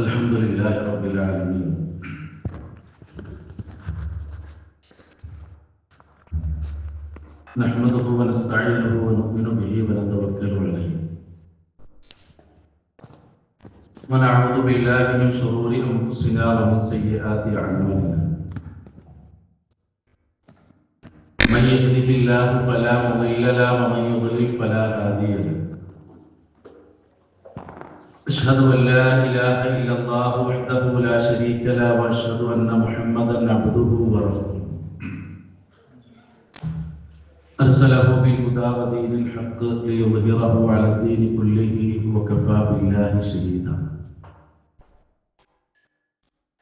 الحمد لله رب العالمين نحمده ونستعينه ونؤمن به ونتوكل عليه ونعوذ بالله من شرور أنفسنا ومن سيئات أعمالنا من يهده الله فلا مضل له ومن يضلل فلا هادي له أشهد أن لا إله إلا الله وحده لا شريك له وأشهد أن محمدا عبده ورسوله أرسله بالهدى ودين الحق ليظهره على الدين كله وكفى بالله شهيدا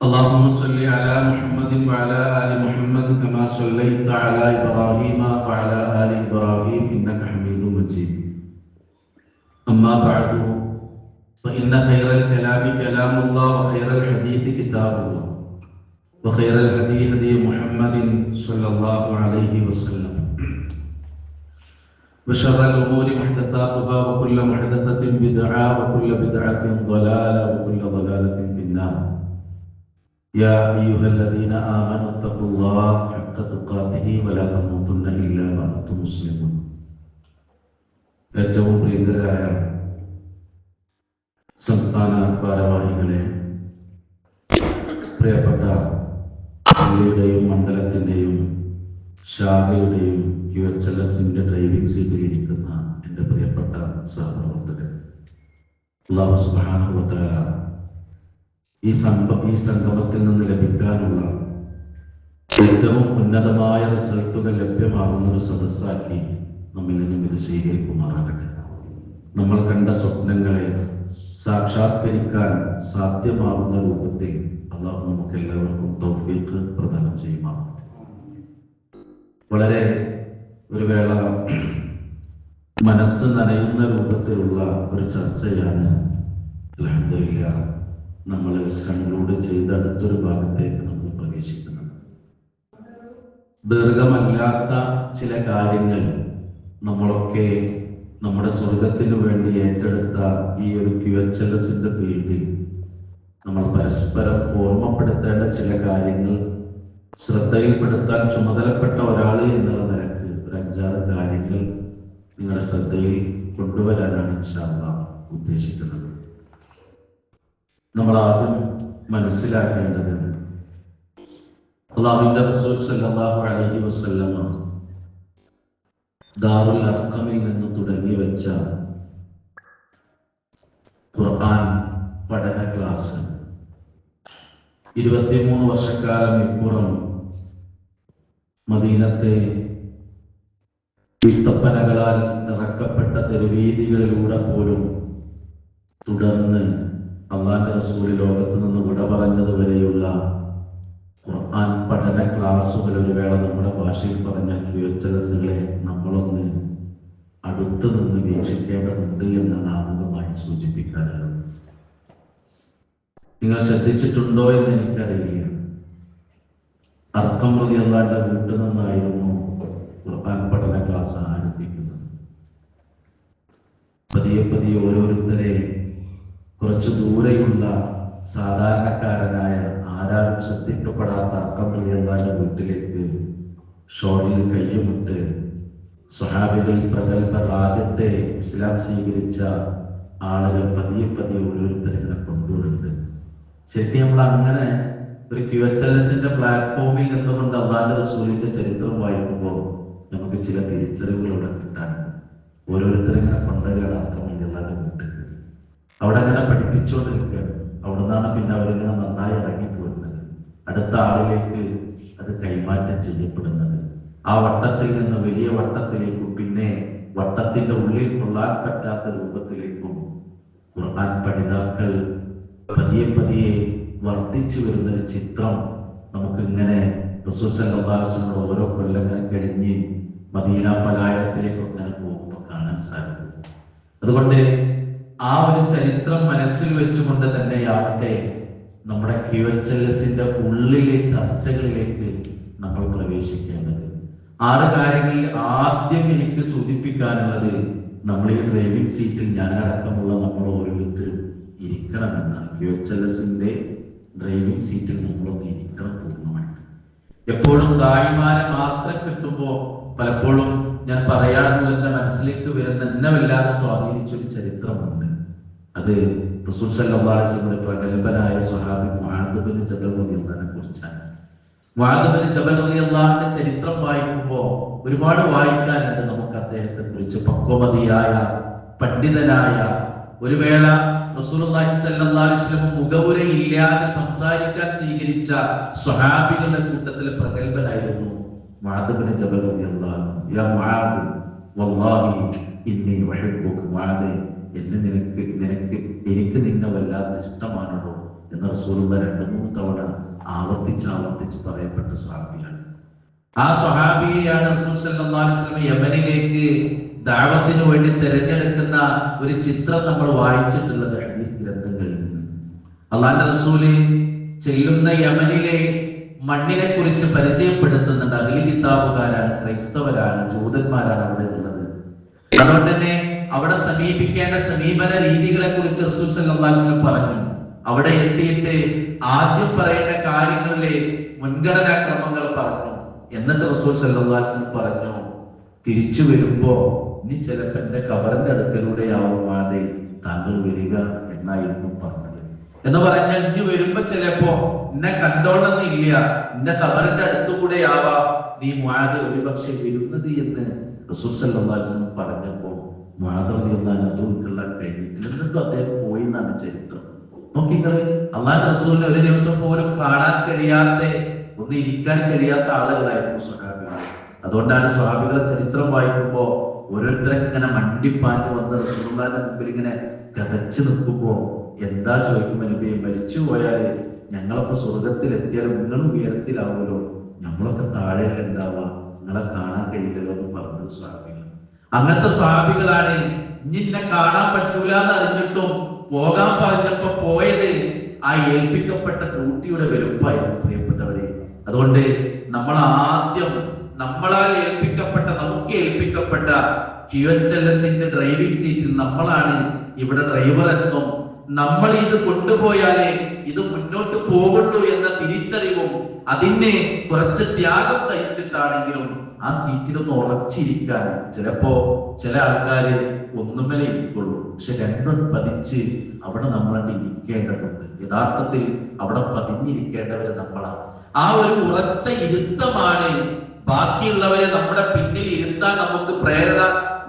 اللهم صل على محمد وعلى آل محمد كما صليت على إبراهيم وعلى آل إبراهيم إنك حميد مجيد أما بعد فإن خير الكلام كلام الله وخير الحديث كتاب الله وخير الهدي هدي محمد صلى الله عليه وسلم وشر الأمور محدثاتها وكل محدثة بدعة وكل بدعة ضلالة وكل ضلالة في النار يا أيها الذين آمنوا اتقوا الله حق تقاته ولا تموتن إلا وأنتم مسلمون ഏറ്റവും പ്രിയങ്കരായ സംസ്ഥാന ഭാരവാഹികളെ, പ്രിയപ്പെട്ട പള്ളിയുടെയും മണ്ഡലത്തിൻ്റെയും ശാഖയുടെയും UHLSന്റെ ഡ്രൈവിംഗ് സീറ്റിൽ ഇരിക്കുന്ന എൻ്റെ പ്രിയപ്പെട്ട സഹപ്രവർത്തകർ, അല്ലാഹു സുബ്ഹാനഹു വ തആല ഈ സംഗമത്തിൽ നിന്ന് ലഭിക്കാനുള്ള ഏറ്റവും ഉന്നതമായ റിസൾട്ടുകൾ ലഭ്യമാകുന്ന ഒരു സദസ്സാക്കി നമ്മിൽ നിന്നും ഇത് സ്വീകരിക്കുമാറാകട്ടെ. നമ്മൾ കണ്ട സ്വപ്നങ്ങളെ സാക്ഷാത്കരിക്കാൻ സാധ്യമാകുന്ന രൂപത്തിൽ അല്ലാഹു നമുക്ക് എല്ലാവർക്കും തൗഫീഖ് പ്രദാനം ചെയ്യുമാറാകട്ടെ. വളരെ ഒരു വേള മനസ്സ് നനയുന്ന രൂപത്തിലുള്ള ഒരു ചർച്ചയാണ് അൽഹംദുലില്ലാഹ് നമ്മൾ കൺക്ലൂഡ് ചെയ്ത് അടുത്തൊരു ഭാഗത്തേക്ക് നമ്മൾ പ്രവേശിക്കുന്നത്. ദീർഘമല്ലാത്ത ചില കാര്യങ്ങൾ നമ്മളൊക്കെ നമ്മുടെ സ്വർഗത്തിനു വേണ്ടി ഏറ്റെടുത്ത ഈ ഒരു QHLSന്റെ ഫീൽഡിൽ നമ്മൾ പരസ്പരം ഓർമ്മപ്പെടുത്തേണ്ട ചില കാര്യങ്ങൾ ശ്രദ്ധയിൽപ്പെടുത്താൻ ചുമതലപ്പെട്ട ഒരാൾ എന്നുള്ള നിലക്ക് ഒരു 5-6 കാര്യങ്ങൾ നിങ്ങളുടെ ശ്രദ്ധയിൽ കൊണ്ടുവരാനാണ് ഇൻഷാ അല്ലാഹ് ഉദ്ദേശിക്കുന്നത്. നമ്മൾ ആദ്യം മനസ്സിലാക്കേണ്ടത് അല്ലാഹുവിന്റെ റസൂൽ സല്ലല്ലാഹു അലൈഹി വസല്ലമ ദാറുൽ അർഖമിൽ നിന്ന് തുടങ്ങി വെച്ച ഖുർആൻ പഠന ക്ലാസ് 23 വർഷക്കാലം ഇപ്പുറം മദീനത്തെ വിത്തപ്പനകളാൽ നിറക്കപ്പെട്ട തെരുവീതികളിലൂടെ പോലും തുടർന്ന് അള്ളാന്റെ റസൂൽ ലോകത്ത് നിന്ന് വിട പറഞ്ഞതുവരെയുള്ള ഖുർആൻ പഠന ക്ലാസുകൾ ഒരു വേള നമ്മുടെ ഭാഷയിൽ പറഞ്ഞ QHLSകളെ നമ്മളൊന്ന് അടുത്തു നിന്ന് വീക്ഷിക്കേണ്ടതുണ്ട് എന്നാണ് ആമുഖമായി സൂചിപ്പിക്കാറുള്ളത്. നിങ്ങൾ ശ്രദ്ധിച്ചിട്ടുണ്ടോ എന്ന് എനിക്കറിയില്ല. അർഖം റളിയല്ലാഹുവിന്റെ വീട്ടിൽ നിന്നായിരുന്നു ഖുർആൻ പഠന ക്ലാസ് ആരംഭിക്കുന്നത്. പതിയെ പതിയെ ഓരോരുത്തരെ കുറച്ച് ദൂരെയുള്ള സാധാരണക്കാരനായ ആരാരും ശ്രദ്ധിക്കപ്പെടാത്ത അർഖം റളിയല്ലാഹുവിന്റെ വീട്ടിലേക്ക് ഷോളിൽ കയ്യുമിട്ട് സ്വഹാബികളിൽ പ്രഗത്ഭർ ആദ്യത്തെ ഇസ്ലാം സ്വീകരിച്ച ആളുകൾ പതിയെ പതിയെ ഓരോരുത്തരെ കൊണ്ടുവരുന്നത്. ശരിക്കും നമ്മൾ അങ്ങനെ ഒരു QHLSന്റെ പ്ലാറ്റ്ഫോമിൽ നിന്നുകൊണ്ട് അള്ളാഹുവിന്റെ റസൂലിന്റെ ചരിത്രം വായിക്കുമ്പോൾ നമുക്ക് ചില തിരിച്ചറിവുകൾ അവിടെ കിട്ടാനുണ്ട്. ഓരോരുത്തരെങ്ങനെ കൊണ്ടുവരികയാണ് അർഖം റളിയല്ലാഹുവിന്റെ വീട്ടിലേക്ക്. അവിടെ അങ്ങനെ പഠിപ്പിച്ചുകൊണ്ടിരിക്കുകയാണ്. അവിടെ നിന്നാണ് പിന്നെ അവരിങ്ങനെ നന്നായി ഇറങ്ങിപ്പോരുന്നത്. അടുത്ത ആളിലേക്ക് അത് കൈമാറ്റം ചെയ്യപ്പെടുന്നത്. ആ വട്ടത്തിൽ നിന്ന് വലിയ വട്ടത്തിലേക്കും പിന്നെ വട്ടത്തിന്റെ ഉള്ളിൽ കൊള്ളാൻ പറ്റാത്ത രൂപത്തിലേക്കും ഖുർആൻ പഠിതാക്കൾ പതിയെ പതിയെ വർദ്ധിച്ചു വരുന്നൊരു ചിത്രം നമുക്ക് ഇങ്ങനെ റസൂൽ സല്ലല്ലാഹു അലൈഹി വസല്ലം ഓരോ കൊല്ലം ഇങ്ങനെ കഴിഞ്ഞ് മദീന പലായനത്തിലേക്ക് അങ്ങനെ പോകുമ്പോൾ കാണാൻ സാധിക്കും. അതുകൊണ്ട് ആ ഒരു ചരിത്രം മനസ്സിൽ വെച്ചുകൊണ്ട് തന്നെയാവട്ടെ നമ്മുടെ QHLSന്റെ ഉള്ളിലെ ചർച്ചകളിലേക്ക് നമ്മൾ പ്രവേശിക്കേണ്ടത്. 6 കാര്യങ്ങളിൽ ആദ്യം എനിക്ക് സൂചിപ്പിക്കാനുള്ളത്, നമ്മൾ ഈ ഡ്രൈവിംഗ് സീറ്റിൽ ഞാനടക്കമുള്ള നമ്മൾ ഓരോരുത്തരും ഇരിക്കും. ഇരിക്കണമെന്നാണ്. QHLS-ന്റെ ഡ്രൈവിംഗ് സീറ്റിൽ നമ്മളൊന്ന് ഇരിക്കണം പൂർണ്ണമായിട്ട്. എപ്പോഴും ദായിമാരെ മാത്രം കിട്ടുമ്പോൾ പലപ്പോഴും ഞാൻ പറയാറുള്ള എന്റെ മനസ്സിലേക്ക് വരുന്ന എന്നെ വല്ലാതെ സ്വാധീനിച്ച ഒരു ചരിത്രമുണ്ട്. അത് റസൂൽ സല്ലല്ലാഹു അലൈഹി വസല്ലമയുടെ പ്രഗൽഭനായ സ്വഹാബി മുആദ് ബിൻ ജബൽ റളിയല്ലാഹുവിനെ കുറിച്ചാണ്. മുആദ് ബിൻ ജബൽ റളിയല്ലാഹുവിന്റെ ചരിത്രം വായിക്കുമ്പോൾ ഒരുപാട് വായിക്കാനുണ്ട് നമുക്ക്. അദ്ദേഹത്തെ കുറിച്ച് പക്വമതിയായ പണ്ഡിതനായ, ഒരു വേള റസൂലുള്ളാഹി സ്വല്ലല്ലാഹു അലൈഹി വസല്ലം മുഖവുരയില്ലാതെ സംസാരിക്കാൻ സ്വീകരിച്ച സ്വഹാബികളുടെ കൂട്ടത്തിൽ പ്രഗൽഭനായിരുന്നു മുആദ് ബിൻ ജബൽ റളിയല്ലാഹു അൻഹു. യാ മുആദ് വല്ലാഹി ഇന്നി ഉഹിബ്ബുക മുആദ്, എനിക്ക് നിന്നെ വല്ലാത്ത ഇഷ്ടമാണോ എന്ന് റസൂലുള്ളാഹി 2-3 തവണ ആവർത്തിച്ച് പറയപ്പെട്ട സ്വഹാബിയാണ്. ആ സ്വഹാബിയെയാണ് റസൂൽ സല്ലല്ലാഹു അലൈഹി വസല്ലം യമനിലേക്ക് ദഅവത്തിന് വേണ്ടി തിരഞ്ഞെടുക്കുന്ന ഒരു ചിത്രം നമ്മൾ വായിച്ചിട്ടുള്ളത് ഹദീസ് ഗ്രന്ഥങ്ങളിൽ നിന്ന്. അല്ലാഹുവിന്റെ റസൂല് ചെല്ലുന്ന യമനിലെ മണ്ണിനെ കുറിച്ച് പരിചയപ്പെടുത്തുന്നുണ്ട്. അഹ്ലി കിതാബുകാരാണ്, ക്രൈസ്തവരാണ്, ജൂതന്മാരാണ് അവിടെ ഉള്ളത്. അതുകൊണ്ട് തന്നെ അവിടെ സമീപിക്കേണ്ട സമീപന രീതികളെ കുറിച്ച് റസൂൽ സല്ലല്ലാഹു അലൈഹി വസല്ലം പറഞ്ഞു. അവിടെ എത്തിയിട്ട് ആദ്യം പറയേണ്ട കാര്യങ്ങളിലെ മുൻഗണനാ ക്രമങ്ങൾ പറഞ്ഞു. എന്നിട്ട് റസൂൽ സല്ലല്ലാഹു അലൈഹി വസല്ലം പറഞ്ഞു, തിരിച്ചു വരുമ്പോ ഇനി ചിലപ്പോ എന്റെ ഖബറിന്റെ അടുക്കലൂടെയാവും ആദ്യം താങ്കൾ വരിക എന്നായിരുന്നു പറഞ്ഞത്. എന്ന് പറഞ്ഞാൽ ഇനി വരുമ്പോ ചിലപ്പോ എന്നെ കണ്ടോളന്നില്ല, എന്റെ ഖബറിന്റെ അടുത്തുകൂടെയാവാം നീ മുആദ് ഒരുപക്ഷെ വരുന്നത് എന്ന് റസൂൽ സല്ലല്ലാഹു അലൈഹി വസല്ലം പറഞ്ഞപ്പോ മുആദ് റളിയല്ലാഹു അൻഹു അത് ഉൾക്കൊള്ളാൻ കഴിഞ്ഞിട്ടില്ല. എന്നിട്ടും അദ്ദേഹം പോയി എന്നാണ് ചരിത്രം. നോക്കിങ്ങള്, അല്ലാഹുവിന്റെ റസൂലിനെ ഒരു ദിവസം പോലും കാണാൻ കഴിയാത്ത, ഒന്ന് ഇരിക്കാൻ കഴിയാത്ത ആളുകളായിരുന്നു സ്വഹാബികൾ. അതുകൊണ്ടാണ് സ്വഹാബികളെ ചരിത്രം വായിക്കുമ്പോ ഓരോരുത്തരൊക്കെ ഇങ്ങനെ മണ്ടിപ്പാഞ്ഞ് വന്ന് റസൂലുള്ളാഹിന്റെ മുമ്പിൽ ഇങ്ങനെ കതച്ചു നിൽക്കുമ്പോ എന്താ ചോദിക്കുമ്പോ നബിയെ, മരിച്ചു പോയാല് ഞങ്ങളൊക്കെ സ്വർഗത്തിൽ എത്തിയാലും നിങ്ങൾ ഉയരത്തിലാവുമല്ലോ, നമ്മളൊക്കെ താഴെയല്ല ഉണ്ടാവുക, നിങ്ങളെ കാണാൻ കഴിയില്ലല്ലോ എന്ന് പറഞ്ഞത് സ്വഹാബികൾ. അങ്ങനത്തെ സ്വഹാബികളാണ് ഇന്നെ കാണാൻ പറ്റൂല എന്ന് അറിഞ്ഞിട്ടും പോകാൻ പറഞ്ഞപ്പോ പോയത് ആ ഏൽപ്പിക്കപ്പെട്ട ഡ്യൂട്ടിയുടെ വലുപ്പായിരുന്നു പ്രിയപ്പെട്ടവരെ. അതുകൊണ്ട് നമ്മൾ ആദ്യം നമ്മളാൽ ഏൽപ്പിക്കപ്പെട്ട, നമുക്ക് ഏൽപ്പിക്കപ്പെട്ട QHLS-ന്റെ ഡ്രൈവിംഗ് സീറ്റിൽ നമ്മളാണ് ഇവിടെ ഡ്രൈവർ എന്നും നമ്മൾ ഇത് കൊണ്ടുപോയാലേ ഇത് മുന്നോട്ട് പോകുള്ളൂ എന്ന തിരിച്ചറിവും അതിനെ കുറച്ച് ത്യാഗം സഹിച്ചിട്ടാണെങ്കിലും ആ സീറ്റിലൊന്ന് ഉറച്ചിരിക്കാൻ, ചിലപ്പോ ചില ആൾക്കാര് ഒന്നുമേലെ ഇരിക്കുള്ളൂ, പക്ഷെ രണ്ടും പതിച്ച് അവിടെ നമ്മളണ്ട് ഇരിക്കേണ്ടതുണ്ട്. യഥാർത്ഥത്തിൽ അവിടെ പതിഞ്ഞിരിക്കേണ്ടവര് നമ്മളാണ്. ആ ഒരു ഉറച്ച ഇരുത്തമാണ് ബാക്കിയുള്ളവരെ നമ്മുടെ പിന്നിൽ ഇരുത്താൻ നമുക്ക് പ്രേരണ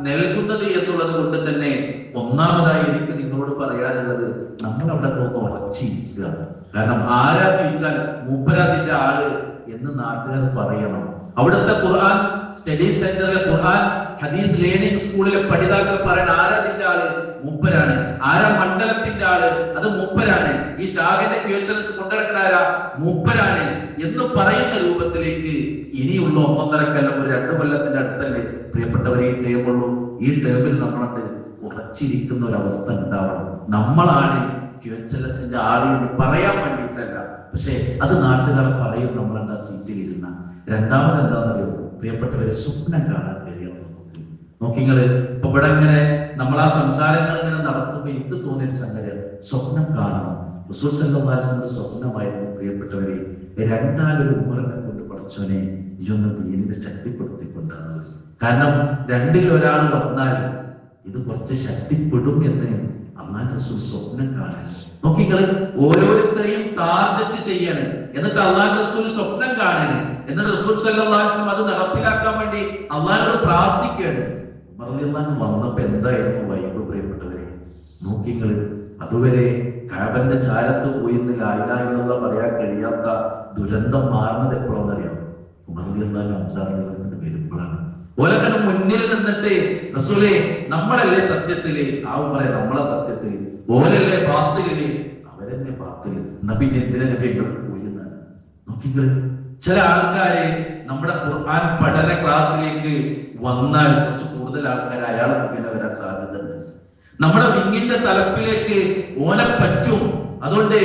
നൽകുന്നത് എന്നുള്ളത് കൊണ്ട് തന്നെ ഒന്നാമതായി എനിക്ക് നിങ്ങളോട് പറയാനുള്ളത്, നമ്മൾ അവിടെ ഒന്ന് ഉറച്ചിരിക്കുക. കാരണം ആരാ ചോദിച്ചാൽ മൂപ്പരാതിന്റെ ആള് എന്ന് നാട്ടുകാർ പറയണം. അവിടുത്തെ ഖുർആൻ സ്റ്റഡി സെന്ററിലെ ഖുർആൻ ഹദീസ് ലേണിംഗ് സ്കൂളിലെ പഠിതാക്കൾ പറയുന്ന ആരാതിന്റെ ആള് മൂപ്പരാണ്. ആരാ മണ്ഡലത്തിന്റെ ആള് അത് മൂപ്പരാണ്. ഈ ശാഖന്റെ QHLS കൊണ്ടുനടക്കുന്ന ആരാ മൂപ്പരാണ് എന്ന് പറയുന്ന രൂപത്തിലേക്ക് ഇനിയുള്ള 1.5 കൊല്ലം, ഒരു 2 കൊല്ലത്തിന്റെ അടുത്തല്ലേ പ്രിയപ്പെട്ടവരെ ഈ ടേമുള്ളൂ. ഈ ടേമിൽ നമ്മളത് ഉറച്ചിരിക്കുന്ന ഒരു അവസ്ഥ ഉണ്ടാവണം. നമ്മളാണ് QHLS-ന്റെ ആള് എന്ന് പറയാൻ വേണ്ടിയിട്ടല്ല, പക്ഷെ അത് നാട്ടുകാർ പറയും നമ്മളെന്താ സീറ്റിൽ ഇരുന്ന. രണ്ടാമത് എന്താണെന്നറിയോ പ്രിയപ്പെട്ടവരെ, സ്വപ്നം കാണാൻ കഴിയണം നമുക്ക്. നോക്കിങ്ങള്, ഇപ്പൊ ഇവിടെ ഇങ്ങനെ നമ്മൾ ആ സംസാരങ്ങൾ ഇങ്ങനെ നടത്തുമ്പോൾ എനിക്ക് തോന്നിയൊരു സംഗതി, സ്വപ്നം കാണണം. റസൂൽ സല്ലല്ലാഹു അലൈഹി വസല്ലം സ്വപ്നമായിരുന്നു പ്രിയപ്പെട്ടവരെ, രണ്ടാലൊരു ഉമറിനെ കൊണ്ട് പഠിച്ചവനെ ഇതൊന്ന് ദീനിനെ ശക്തിപ്പെടുത്തിക്കൊണ്ടാണ്. കാരണം രണ്ടിൽ ഒരാൾ വന്നാൽ ഇത് കുറച്ച് ശക്തിപ്പെടും എന്ന് അല്ലാഹുവിന്റെ റസൂൽ സ്വപ്നം കാണാൻ. നോക്കിങ്ങള്, ഓരോരുത്തരെയും ടാർഗറ്റ് ചെയ്യാണ്, എന്നിട്ട് അല്ലാഹുവിന്റെ റസൂൽ സ്വപ്നം കാണാണ്, എന്നിട്ട് റസൂൽ സല്ലല്ലാഹു അലൈഹി വസല്ലം അത് നടപ്പിലാക്കാൻ വേണ്ടി അല്ലാഹുവോട് പ്രാർത്ഥിക്കുകയാണ്. ഉമർ റളിയല്ലാഹു അൻഹു വന്നപ്പോ എന്തായിരുന്നു വൈബ് പ്രിയപ്പെട്ടവരെ? നോക്കിങ്ങള്, അതുവരെ കഅബന്റെ ചാരത്ത് പോയി ലാ ഇലാഹ ഇല്ലല്ലാഹ് പറയാൻ കഴിയാത്ത ദുരന്തം മാറുന്നത് എപ്പോഴാണെന്നറിയാം? ഉമർ റളിയല്ലാഹു അൻഹു അൻസാറുകളുടെ വരുമ്പോഴാണ്. ഓലക്കന് മുന്നിൽ നിന്നിട്ട് റസൂലേ നമ്മളല്ലേ സത്യത്തില്, ആ ഉമറെ നമ്മളെ സത്യത്തില്, ഓലല്ലേ ബാത്തില്, അവരെന്നെ ബാത്തില്, എന്നാ പിന്നെ എന്തിനാ നബി ഇങ്ങോട്ട് പോയി എന്നാണ്. നോക്കിങ്ങള്, ചില ആൾക്കാര് നമ്മുടെ ഖുർആൻ പഠന ക്ലാസ്സിലേക്ക് വന്നാൽ കുറച്ച് കൂടുതൽ ആൾക്കാർ അയാളെ മുഖേന വരാൻ സാധ്യതയുണ്ട്. നമ്മുടെ വിങ്ങിന്റെ തലപ്പിലേക്ക് ഓനെ പറ്റും. അതുകൊണ്ട്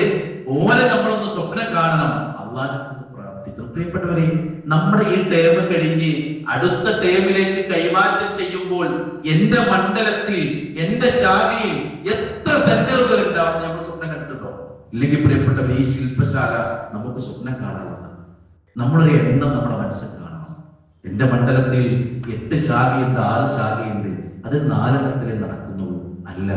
ഓനെ നമ്മളൊന്ന് സ്വപ്നം കാണണം, അള്ളാഹുവിനോട് പ്രാർത്ഥിക്കണം. പ്രിയപ്പെട്ടവരെ, നമ്മുടെ ഈ ടേം കഴിഞ്ഞ് അടുത്ത ടേമിലേക്ക് കൈമാറ്റം ചെയ്യുമ്പോൾ എന്റെ മണ്ഡലത്തിൽ, എന്റെ ശാഖയിൽ എത്ര സെന്ററുകൾ ഉണ്ടാവും നമ്മൾ സ്വപ്നം കണ്ടിട്ടുണ്ടോ? ഇല്ലെങ്കിൽ പ്രിയപ്പെട്ട ഈ ശില്പശാല നമുക്ക് സ്വപ്നം കാണാനുള്ളത്. നമ്മളൊരു എണ്ണം നമ്മുടെ മനസ്സിൽ കാണണം. എന്റെ മണ്ഡലത്തിൽ 8 ശാഖയുണ്ട്, 6 ശാഖയുണ്ട്, അത് 4 നടക്കുന്നുള്ളൂ. അല്ല,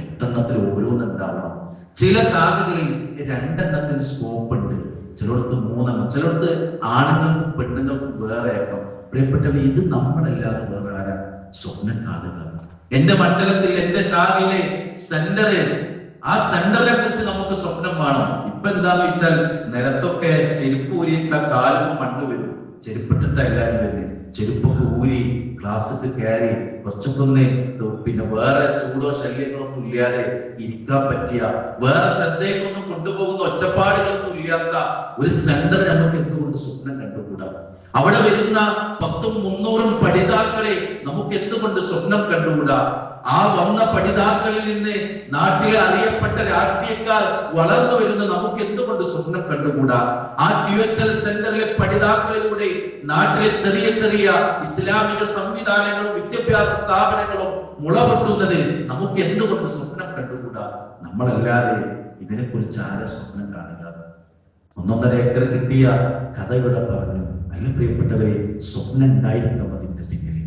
8 ഓരോന്നുണ്ടാവണം. ചില ശാഖകളിൽ 2 സ്കോപ്പ് ഉണ്ട്, ചിലടത്ത് 3, ചിലടത്ത് ആണുങ്ങൾക്കും പെണ്ണുങ്ങൾക്കും വേറെ ആക്കാം. പ്രിയപ്പെട്ടവർ, ഇത് നമ്മളല്ലാതെ വേറെ ആരാ സ്വപ്നം കാണുക? എന്റെ മണ്ഡലത്തിൽ, എന്റെ ശാഖയിലെ സെന്ററിൽ, ആ സെന്ററിനെ കുറിച്ച് നമുക്ക് സ്വപ്നം വേണം. ഇപ്പൊ എന്താന്ന് വെച്ചാൽ നിലത്തൊക്കെ ചെരുപ്പ് ഊരിയിട്ട കാലും മണ്ണ് വരും. ചെരുപ്പിട്ടിട്ട എല്ലാവരും വരുന്നത്. ചെരുപ്പൊക്കെ ഊരി ക്ലാസ്സിൽ കയറി കുറച്ചൊക്കെ ഒന്ന് പിന്നെ വേറെ ചൂടോ ശല്യങ്ങളൊന്നും ഇല്ലാതെ ഇരിക്കാൻ പറ്റിയ, വേറെ ശ്രദ്ധയൊന്നും കൊണ്ടുപോകുന്ന ഒച്ചപ്പാടുകളൊന്നും ഇല്ലാത്ത ഒരു സെന്റർ നമുക്ക് എന്തുകൊണ്ട് സ്വപ്നം കണ്ടുകൂടാ? അവിടെ വരുന്ന 10ഉം 300ഉം പഠിതാക്കളെ നമുക്ക് എന്തുകൊണ്ട് സ്വപ്നം കണ്ടുകൂടാ? ആ വന്ന പഠിതാക്കളിൽ നിന്ന് നാട്ടിലെ അറിയപ്പെട്ട രാഷ്ട്രീയക്കാർ വളർന്നു വരുന്ന നമുക്ക് എന്തുകൊണ്ട് സ്വപ്നം കണ്ടുകൂടാ? ആ QHL സെന്ററിലെ പഠിതാക്കളിലൂടെ നാട്ടിലെ ചെറിയ ചെറിയ ഇസ്ലാമിക സംവിധാനങ്ങളും വിദ്യാഭ്യാസ സ്ഥാപനങ്ങളും മുളപൊട്ടുന്നത് നമുക്ക് എന്തുകൊണ്ട് സ്വപ്നം കണ്ടുകൂടാ? നമ്മളല്ലാതെ ഇതിനെക്കുറിച്ച് ആരെ സ്വപ്നം കാണുക? 1.5 ഏക്കർ കിട്ടിയ കഥ ഇവിടെ പറഞ്ഞു. നല്ല പ്രിയപ്പെട്ടവരെ, സ്വപ്നം ഉണ്ടായിരിക്കാം അതിന്റെ പിന്നിൽ.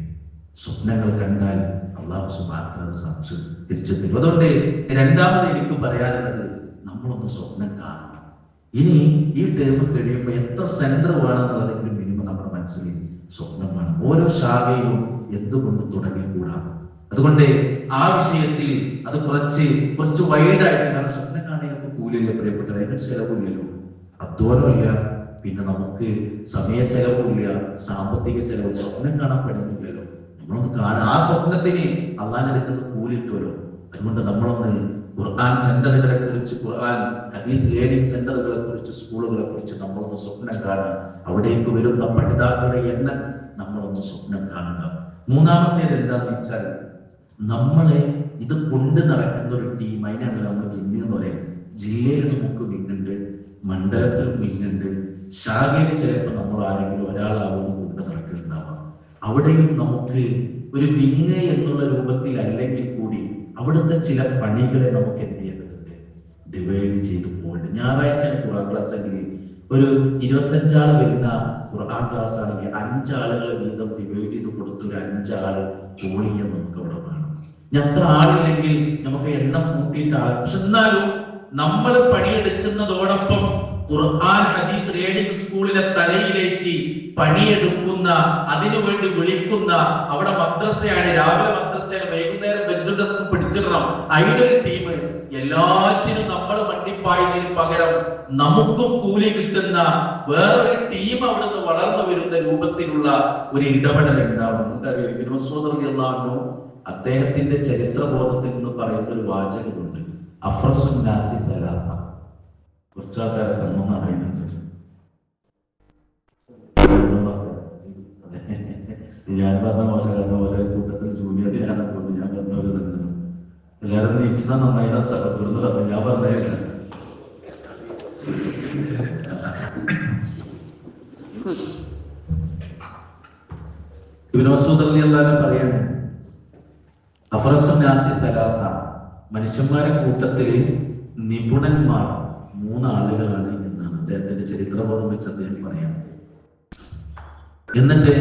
സ്വപ്നങ്ങൾ കണ്ടാൽ അള്ളാഹു സുബ്ഹാനഹു വതആല തിരിച്ചു തരും. അതുകൊണ്ട് രണ്ടാമത് എനിക്ക് പറയാനുള്ളത്, നമ്മളൊന്ന് സ്വപ്നം കാണണം. ഇനി ഈ ടേം കഴിയുമ്പോൾ എത്ര സെന്റർ വേണമെന്നുള്ളതെങ്കിലും മിനിമം നമ്മുടെ മനസ്സിൽ സ്വപ്നം വേണം. ഓരോ ശാഖയിലും എന്തുകൊണ്ട് തുടങ്ങിക്കൂടാ? അതുകൊണ്ട് ആ വിഷയത്തിൽ അത് കുറച്ച് വൈഡായിട്ട്, കാരണം സ്വപ്നം കാണാനൊക്കെ കൂലില്ല പ്രിയപ്പെട്ടത്, അതിന് ചെലവില്ലല്ലോ, അധ്വാനമില്ല, പിന്നെ നമുക്ക് സമയ ചെലവില്ല, സാമ്പത്തിക ചെലവ്. സ്വപ്നം കാണാൻ പറ്റുന്നില്ലല്ലോ. നമ്മളൊന്ന് കാണാൻ, ആ സ്വപ്നത്തിന് അള്ളാൻ എടുക്കുന്ന കൂലിട്ടുമല്ലോ. അതുകൊണ്ട് നമ്മളൊന്ന് ഖുർആൻ സെന്ററുകളെ കുറിച്ച്, ഖുർആൻ ഹദീസ് ലേണിംഗ് സെന്ററുകളെ കുറിച്ച്, സ്കൂളുകളെ കുറിച്ച് നമ്മളൊന്ന് സ്വപ്നം കാണുക. അവിടേക്ക് വരുന്ന പഠിതാക്കളുടെ എണ്ണം നമ്മളൊന്ന് സ്വപ്നം കാണുക. മൂന്നാമത്തേത് എന്താന്ന് വെച്ചാൽ, നമ്മളെ ഇത് കൊണ്ട് നടക്കുന്ന ഒരു ടീം, അതിനാണ് നമ്മൾ വിന്നെന്ന് പറയാം. ജില്ലയിൽ നമുക്ക് വിന്നുണ്ട്, മണ്ഡലത്തിൽ വിന്നുണ്ട്, ശാഖയിൽ ചിലപ്പോൾ നമ്മൾ ആരെങ്കിലും ഒരാളാവുന്ന കൊണ്ട് നടക്കുന്നുണ്ടാവാം. അവിടെയും നമുക്ക് ഒരു വിങ് എന്നുള്ള രൂപത്തിൽ അല്ലെങ്കിൽ കൂടി അവിടുത്തെ ചില പണികളെ നമുക്ക് എന്ത് ചെയ്യേണ്ടതുണ്ട്? ഡിവൈഡ് ചെയ്ത് പോകേണ്ടത്. ഞായറാഴ്ച ഖുർആൻ ക്ലാസ് ആണെങ്കിൽ ഒരു 25 ആൾ വരുന്ന ഖുർആൻ ക്ലാസ് ആണെങ്കിൽ 5 ആളുകളെ വീതം ഡിവൈഡ് ചെയ്ത് കൊടുത്ത് ഒരു 5 ആള് പോളിയാൻ നമുക്ക് അവിടെ വേണം. എത്ര ആളില്ലെങ്കിൽ നമുക്ക് എണ്ണം കൂട്ടിയിട്ട് പക്ഷെ എന്നാലും നമ്മൾ പണിയെടുക്കുന്നതോടൊപ്പം ഖുർആൻ ഹദീസ് ലേണിംഗ് സ്കൂളിലെ തലയിലേറ്റി പണിയെടുക്കുന്ന, അതിനുവേണ്ടി വിളിക്കുന്ന, അവിടെ മദ്രസയാണ്, രാവിലെ മദ്രസയാണ്, വൈകുന്നേരം ബെഞ്ചും ഡെസ്കും പിടിച്ചിടണം, അതിലൊരു ടീം. എല്ലാറ്റിനും നമ്മൾ മണ്ടിപ്പായതിന് പകരം നമുക്കും കൂലി കിട്ടുന്ന വേറൊരു ടീം അവിടെ നിന്ന് വളർന്നു വരുന്ന രൂപത്തിലുള്ള ഒരു ഇടപെടൽ ഉണ്ടാവും. നമുക്കറിയാം, ഇബ്നു മസ്ഊദ് റളിയല്ലാഹു അൻഹു അദ്ദേഹത്തിന്റെ ചരിത്രബോധത്തിൽ നിന്ന് പറയുന്ന ഒരു വാചകമുണ്ട്, അഫ്റസുൻ നാസി സലാസ. കുറച്ചാൾക്കാരെ കണ്ണൊന്നും അറിയുന്നുണ്ട്. ഞാൻ പറഞ്ഞ മോശം പോലെ കൂട്ടത്തിൽ ജൂനിയർ ഞാനൊക്കെ ഞാൻ പറഞ്ഞവര് തന്നെ എല്ലാവരും നീച്ചിന നന്നായി സ്ഥലപ്പെടുന്നു പറഞ്ഞു. ഞാൻ പറഞ്ഞേല്ല. ഇബ്നു മസ്ഊദ് റളിയല്ലാഹു അൻഹു പറയാണ്, അഫ്റസുൻ നാസി സലാസ, മനുഷ്യന്മാരെ കൂട്ടത്തില് നിപുണന്മാർ 3 ആളുകളാണ് എന്നാണ് അദ്ദേഹത്തിന്റെ ചരിത്രബോധം വെച്ച് അദ്ദേഹം പറയാം. എന്നിട്ട്